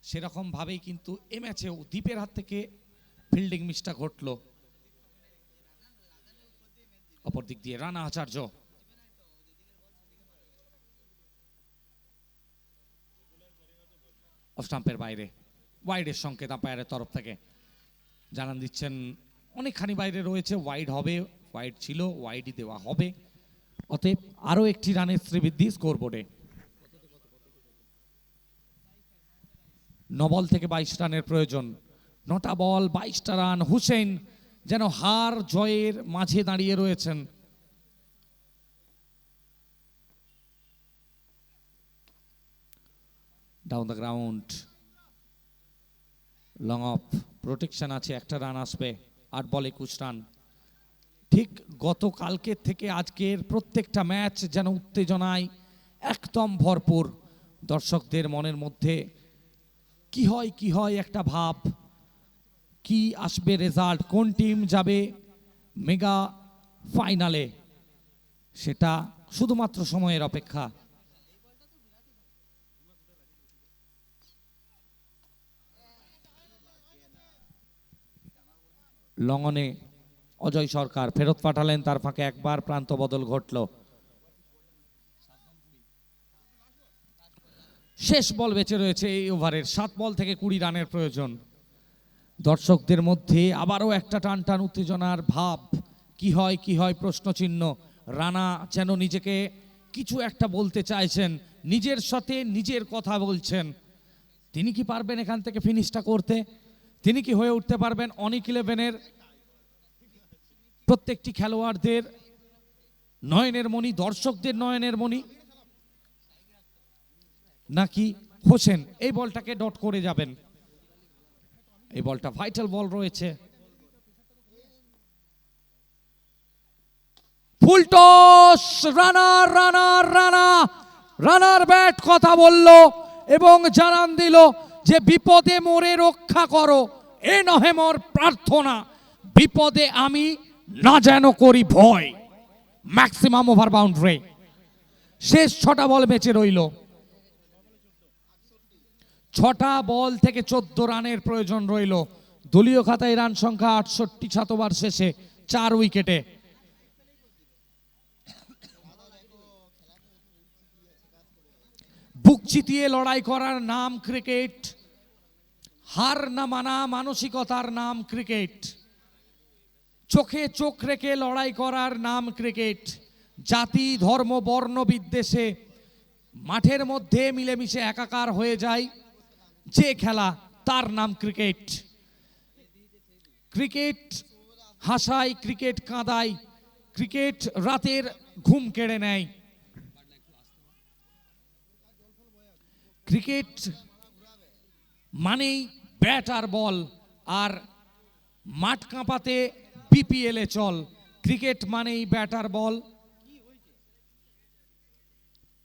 সেরকম ভাবেই কিন্তু এ ম্যাচেও দীপের হাত থেকে ফিল্ডিং মিসটা ঘটল। অপর দিক দিয়ে রানা আচার্য, অফ স্টাম্পের বাইরে, ওয়াইডের সংকেত আম্পায়ারের তরফ থেকে জানান দিচ্ছেন অনেকখানি বাইরে রয়েছে, ওয়াইড হবে, ওয়াইড ছিল, ওয়াইডই দেওয়া হবে। অতএব আরও একটি রানের শ্রীবৃদ্ধি স্কোরবোর্ডে। 9 বল থেকে 22 রানের প্রয়োজন। 9টা বল 22টা রান। হুসেন যেন হার জয়ের মাঝে দাঁড়িয়ে রয়েছেন। Down the ground, long of, protection আছে, একটা রান আসবে। 8 বলে 21 রান। ঠিক গতকালকের থেকে আজকের প্রত্যেকটা ম্যাচ যেন উত্তেজনায় একদম ভরপুর। দর্শকদের মনের মধ্যে কি হয় একটা ভাব, কি আসবে রেজাল্ট, কোন টিম যাবে মেগা ফাইনালে, সেটা শুধুমাত্র সময়ের অপেক্ষা। লঙ্গনে অজয় সরকার ফেরত পাঠালেন, তার ফাঁকে একবার প্রান্ত বদল ঘটল। শেষ বল বেঁচে রয়েছে এই ওভারের। 7 বল থেকে 20 রানের প্রয়োজন। দর্শকদের মধ্যে আবারও একটা টান টান উত্তেজনার ভাব। কি হয় প্রশ্নচিহ্ন। রানা যেন নিজেকে কিছু একটা বলতে চাইছেন, নিজের সাথে নিজের কথা বলছেন। তিনি কি পারবেন এখান থেকে ফিনিশটা করতে? তিনি কি হয়ে উঠতে পারবেন অনিক ইলেভেনের প্রত্যেকটি খেলোয়াড়দের নয়নের মণি, দর্শকদের নয়নের মণি, নাকি হোসেন এই বলটাকে ডট করে যাবেন? এই বলটা ভাইটাল বল রয়েছে। ফুল টস, রানার ব্যাট কথা বলল এবং জানান দিল যে বিপদে মোরে রক্ষা করো, এ নহে মোর প্রার্থনা, বিপদে আমি না যেন করি ভয়। Maximum over boundary. শেষ 6টা বল বেঁচে রইল। 6টা বল থেকে 14 রানের প্রয়োজন রইল। দলীয় খাতায় রান সংখ্যা 68 শতবার শেষে 4 উইকেটে। বুক চিতিয়ে লড়াই করার নাম ক্রিকেট, হার না মানা মানসিকতার নাম ক্রিকেট, চোখে চোখ রেখে লড়াই করার নাম ক্রিকেট। জাতি ধর্ম বর্ণ বিদ্বেষে মাঠের মধ্যে মিলেমিশে একাকার হয়ে যায় যে খেলা, তার নাম ক্রিকেট। ক্রিকেট হাসায়, ক্রিকেট কাঁদায়, ক্রিকেট রাতের ঘুম কেড়ে নেয়। ক্রিকেট মানেই ব্যাট আর বল, আর মাঠ কাঁপাতে বিপিএলে চল। ক্রিকেট মানেই ব্যাট আর বল,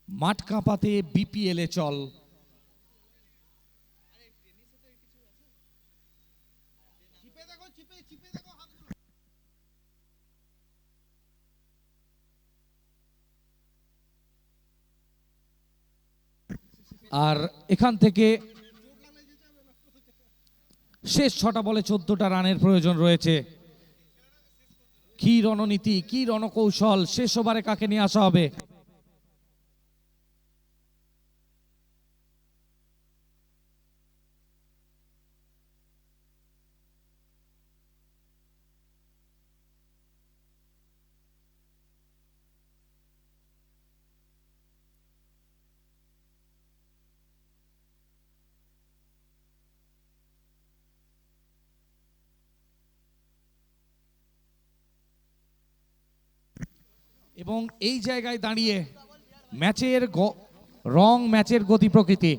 মাঠ কাঁপাতে বিপিএলে চল। আর এখান থেকে শেষ 6টা বলে 14টা রানের প্রয়োজন রয়েছে। কি রণনীতি, কি রণকৌশল, শেষ ওভারে কাকে নিয়ে আসা হবে? এবং এই জায়গায় দাঁড়িয়ে ম্যাচের রং, ম্যাচের গতি প্রকৃতি।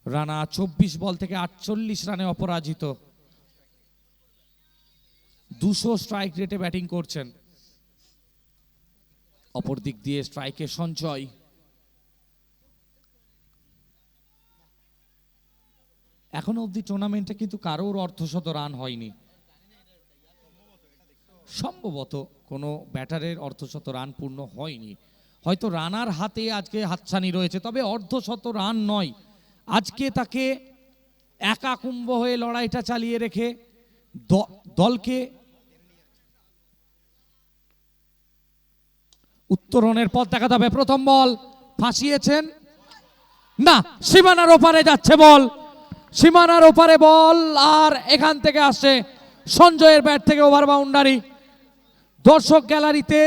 রানা 24 বল থেকে 48 রানে অপরাজিত। 200 স্ট্রাইক রেটে ব্যাটিং করছেন। অপর দিক দিয়ে স্ট্রাইকে সঞ্চয়। এখনো অবধি টুর্নামেন্টে কিন্তু কারোর অর্ধশত রান হয়নি। সম্ভবত কোনো ব্যাটারের অর্ধশত রান পূর্ণ হয়নি, হয়তো রানার হাতে আজকে হাতছানি রয়েছে, তবে অর্ধশত রান নয়, আজকে তাকে একা কুম্ভ হয়ে লড়াইটা চালিয়ে রেখে দলকে উত্তরণের পথ দেখাতে হবে। প্রথম বল ফাঁসিয়েছেন না, সীমানার ওপারে যাচ্ছে বল, সীমানার ওপারে বল, আর এখান থেকে আসছে সঞ্জয়ের ব্যাট থেকে ওভার বাউন্ডারি। দর্শক গ্যালারিতে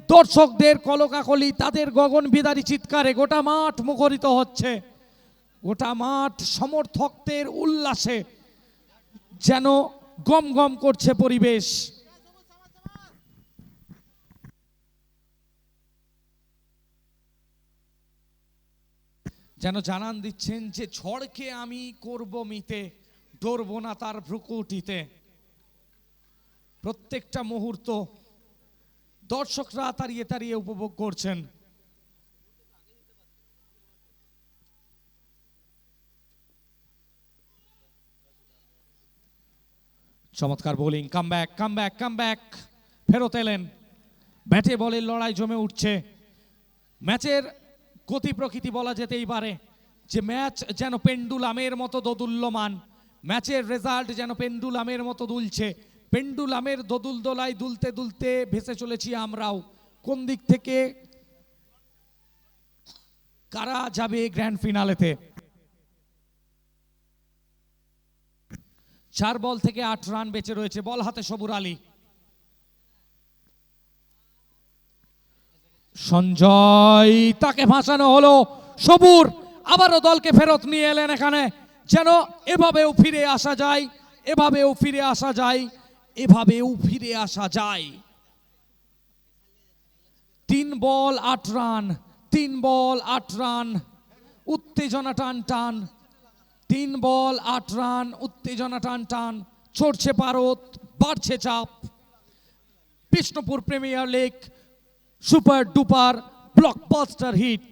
দর্শকদের কলকাকলি, তাদের গগন বিদারী চিৎকারে গোটা মাঠ মুখরিত হচ্ছে, গোটা মাঠ সমর্থকদের উল্লাসে যেন গম গম করছে পরিবেশ। যেন জানান দিচ্ছেন যে ঝড়কে আমি করব মিতে, ডরব না তার ভ্রুকুটিতে। প্রত্যেকটা মুহূর্ত দর্শকরা তাড়িয়ে তাড়িয়ে উপভোগ করছেন। চমৎকার বোলিং, কামব্যাক কামব্যাক কামব্যাক, ফেরত এলেন। ব্যাটে বলের লড়াই জমে উঠছে। ম্যাচের গতি প্রকৃতি বলা যেতেই পারে যে ম্যাচ যেন পেন্ডুলামের মতো দোদুল্যমান, ম্যাচের রেজাল্ট যেন পেন্ডুলামের মতো দুলছে। পেন্ডুলামের দোদুল দোলায় দুলতে দুলতে ভেসে চলেছি আমরাও। কোন দিক থেকে কারা যাবে গ্র্যান্ড ফিনালেতে? 4 বল থেকে 8 রান বেঁচে রয়েছে। বল হাতে সবুর আলী। সঞ্জয়, তাকে ভাসানো হলো। সবুর আবারও দলকে ফেরত নিয়ে এলেন এখানে, যেন এভাবেও ফিরে আসা যায়, এভাবেও ফিরে আসা যায়, এভাবেও ফিরে আসা যায়। 3 বল 8 রান, 3 বল 8 রান, উত্তেজনা টান টান। 3 বল 8 রান, উত্তেজনা টান টান। চড়ছে পারদ, বাড়ছে চাপ। Bishnupur premier league super duper blockbuster hit.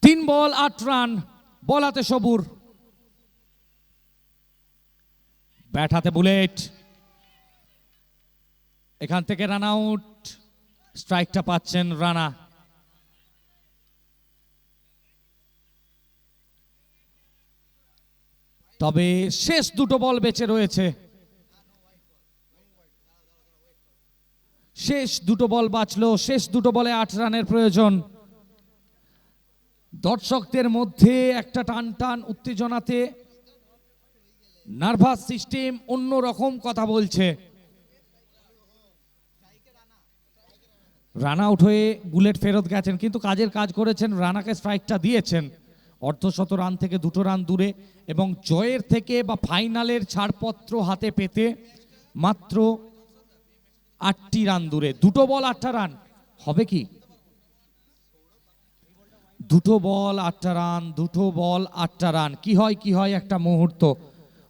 তিন বল 8 রান, বল হাতে সবুর, ব্যাট হাতে বুলেট। এখান থেকে রান আউট, স্ট্রাইকটা পাচ্ছেন রানা। তবে শেষ দুটো বল বেঁচে রয়েছে, শেষ দুটো বল বাঁচলো। শেষ দুটো বলে 8 রানের প্রয়োজন। দর্শকদের মধ্যে একটা টান টান উত্তেজনাতে নার্ভাস সিস্টেম অন্যরকম কথা বলছে। রান আউট হয়ে বুলেট ফেরত গেছেন, কিন্তু কাজের কাজ করেছেন, রানাকে স্ট্রাইকটা দিয়েছেন। অর্ধশত রান থেকে 2 রান দূরে এবং জয়ের থেকে বা ফাইনালের ছাড়পত্র হাতে পেতে মাত্র 8টি রান দূরে। 2 বল 8 রান হবে কি? 2 বল 8 রান, 2 বল 8 রান, কি হয় কি হয় একটা মুহূর্ত।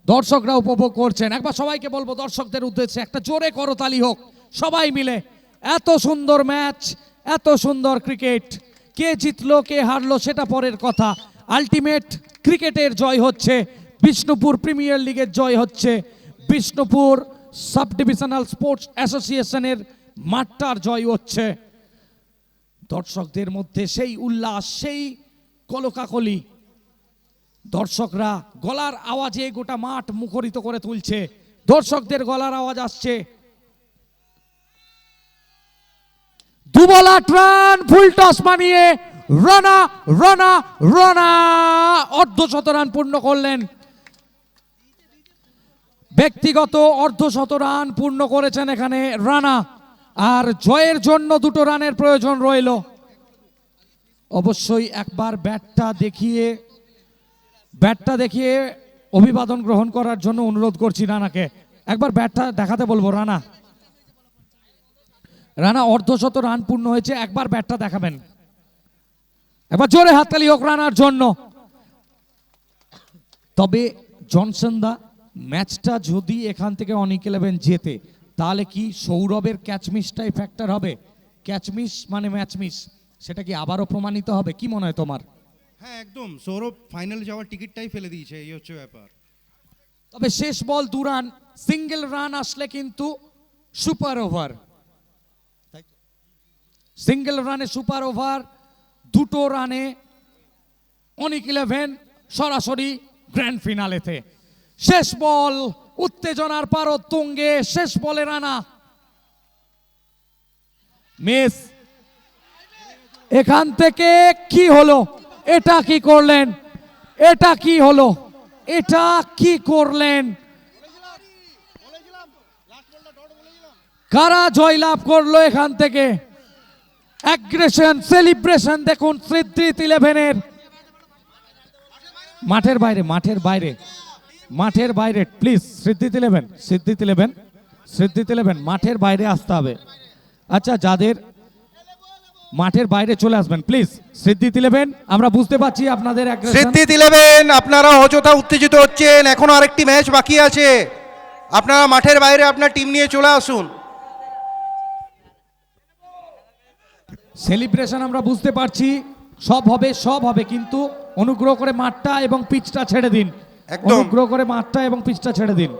দর্শকরা উপভোগ করছেন। একবার সবাইকে বলবো দর্শকদের উদ্দেশ্যে একটা জোরে করতালি হোক সবাই মিলে। এত সুন্দর ম্যাচ, এত সুন্দর ক্রিকেট, কে জিতলো কে হারলো সেটা পরের কথা। আলটিমেট ক্রিকেটের জয় হচ্ছে, বিষ্ণুপুর প্রিমিয়ার লিগের জয় হচ্ছে, বিষ্ণুপুর সাব ডিভিশনাল স্পোর্টস অ্যাসোসিয়েশনের মাঠটার জয় হচ্ছে। দর্শকদের মধ্যে সেই উল্লাস, সেই কলকাকলি, দর্শকরা গলার আওয়াজে গোটা মাঠ মুখরিত করে তুলছে। দর্শকদের গলার আওয়াজ আসছে। 2 বল 8 রান, ফুল টস মানিয়ে রানা রানা রানা অর্ধশত রান পূর্ণ করলেন। ব্যক্তিগত অর্ধশত রান পূর্ণ করেছেন এখানে রানা। আর জয়ের জন্য 2 রানের প্রয়োজন রইল। অবশ্যই একবার ব্যাটটা দেখিয়ে অভিবাদন গ্রহণ করার জন্য অনুরোধ করছি রানাকে। একবার ব্যাটটা দেখাতে বলবো। রানা, রানা অর্ধশত রান পূর্ণ হয়েছে, একবার ব্যাটটা দেখাবেন। একবার জোরে হাততালি হোক রানার জন্য। তবে জনসন দা, ম্যাচটা যদি এখান থেকে অনিক 11 জেতে, তাহলে কি সৌরভের ক্যাচ মিসটাই ফ্যাক্টর হবে? ক্যাচ মিস মানে ম্যাচ মিস, সেটা কি আবারও প্রমাণিত হবে? কি মনে হয় তোমার? হ্যাঁ একদম, সৌরভ ফাইনাল যাওয়ার টিকিটটাই ফেলে দিয়েছে, এই হচ্ছে ব্যাপার। তবে শেষ বল 2 রান, সিঙ্গেল রান আসলে কিন্তু সুপার ওভার। সিঙ্গেল রানে সুপার ওভার, 2 রানে অনিক 11 সরাসরি গ্র্যান্ড ফিনালেতে। শেষ বল, উত্তেজনার পারদ তুঙ্গে, শেষ বলে রানা মিস। এখান থেকে কি হলো? এটা কি করলেন? এটা কি হলো? এটা কি করলেন? কারা জয়লাভ করলো এখান থেকে? অ্যাগ্রেশন, সেলিব্রেশন দেখুন সিদ্দিত 11-এর। মাঠের বাইরে, মাঠের বাইরে, মাঠের বাইরে প্লিজ। সিদ্দিত 11, সিদ্দিত 11, সিদ্দিত 11 মাঠের বাইরে আসতে হবে। আচ্ছা, যাদের মাঠের বাইরে চলে আসবেন প্লিজ। সিদ্দিত 11, আমরা বুঝতে পারছি আপনাদের aggression। সিদ্দিত 11, আপনারা অযথা উত্তেজিত হচ্ছেন, এখনো আরেকটি ম্যাচ বাকি আছে। আপনারা মাঠের বাইরে আপনার টিম নিয়ে চলে আসুন। সেলিব্রেশন আমরা বুঝতে পারছি, সব হবে, সব হবে, কিন্তু অনুগ্রহ করে মাঠটা এবং পিচটা ছেড়ে দিন। একদম। অনুগ্রহ করে মাঠটা এবং পিচটা ছেড়ে দিন।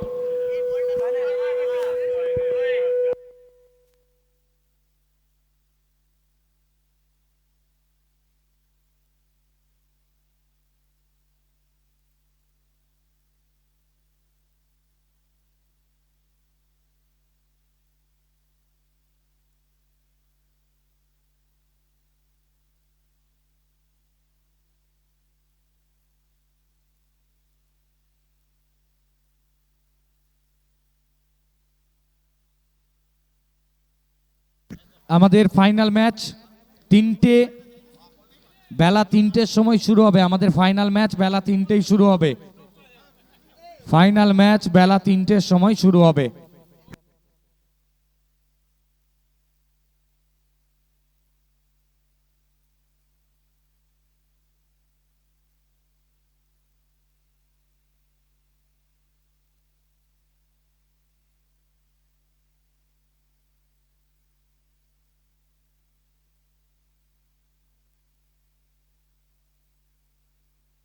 আমাদের ফাইনাল ম্যাচ বেলা 3টের সময় শুরু হবে। আমাদের ফাইনাল ম্যাচ বেলা 3টেই শুরু হবে। ফাইনাল ম্যাচ বেলা 3টের সময় শুরু হবে।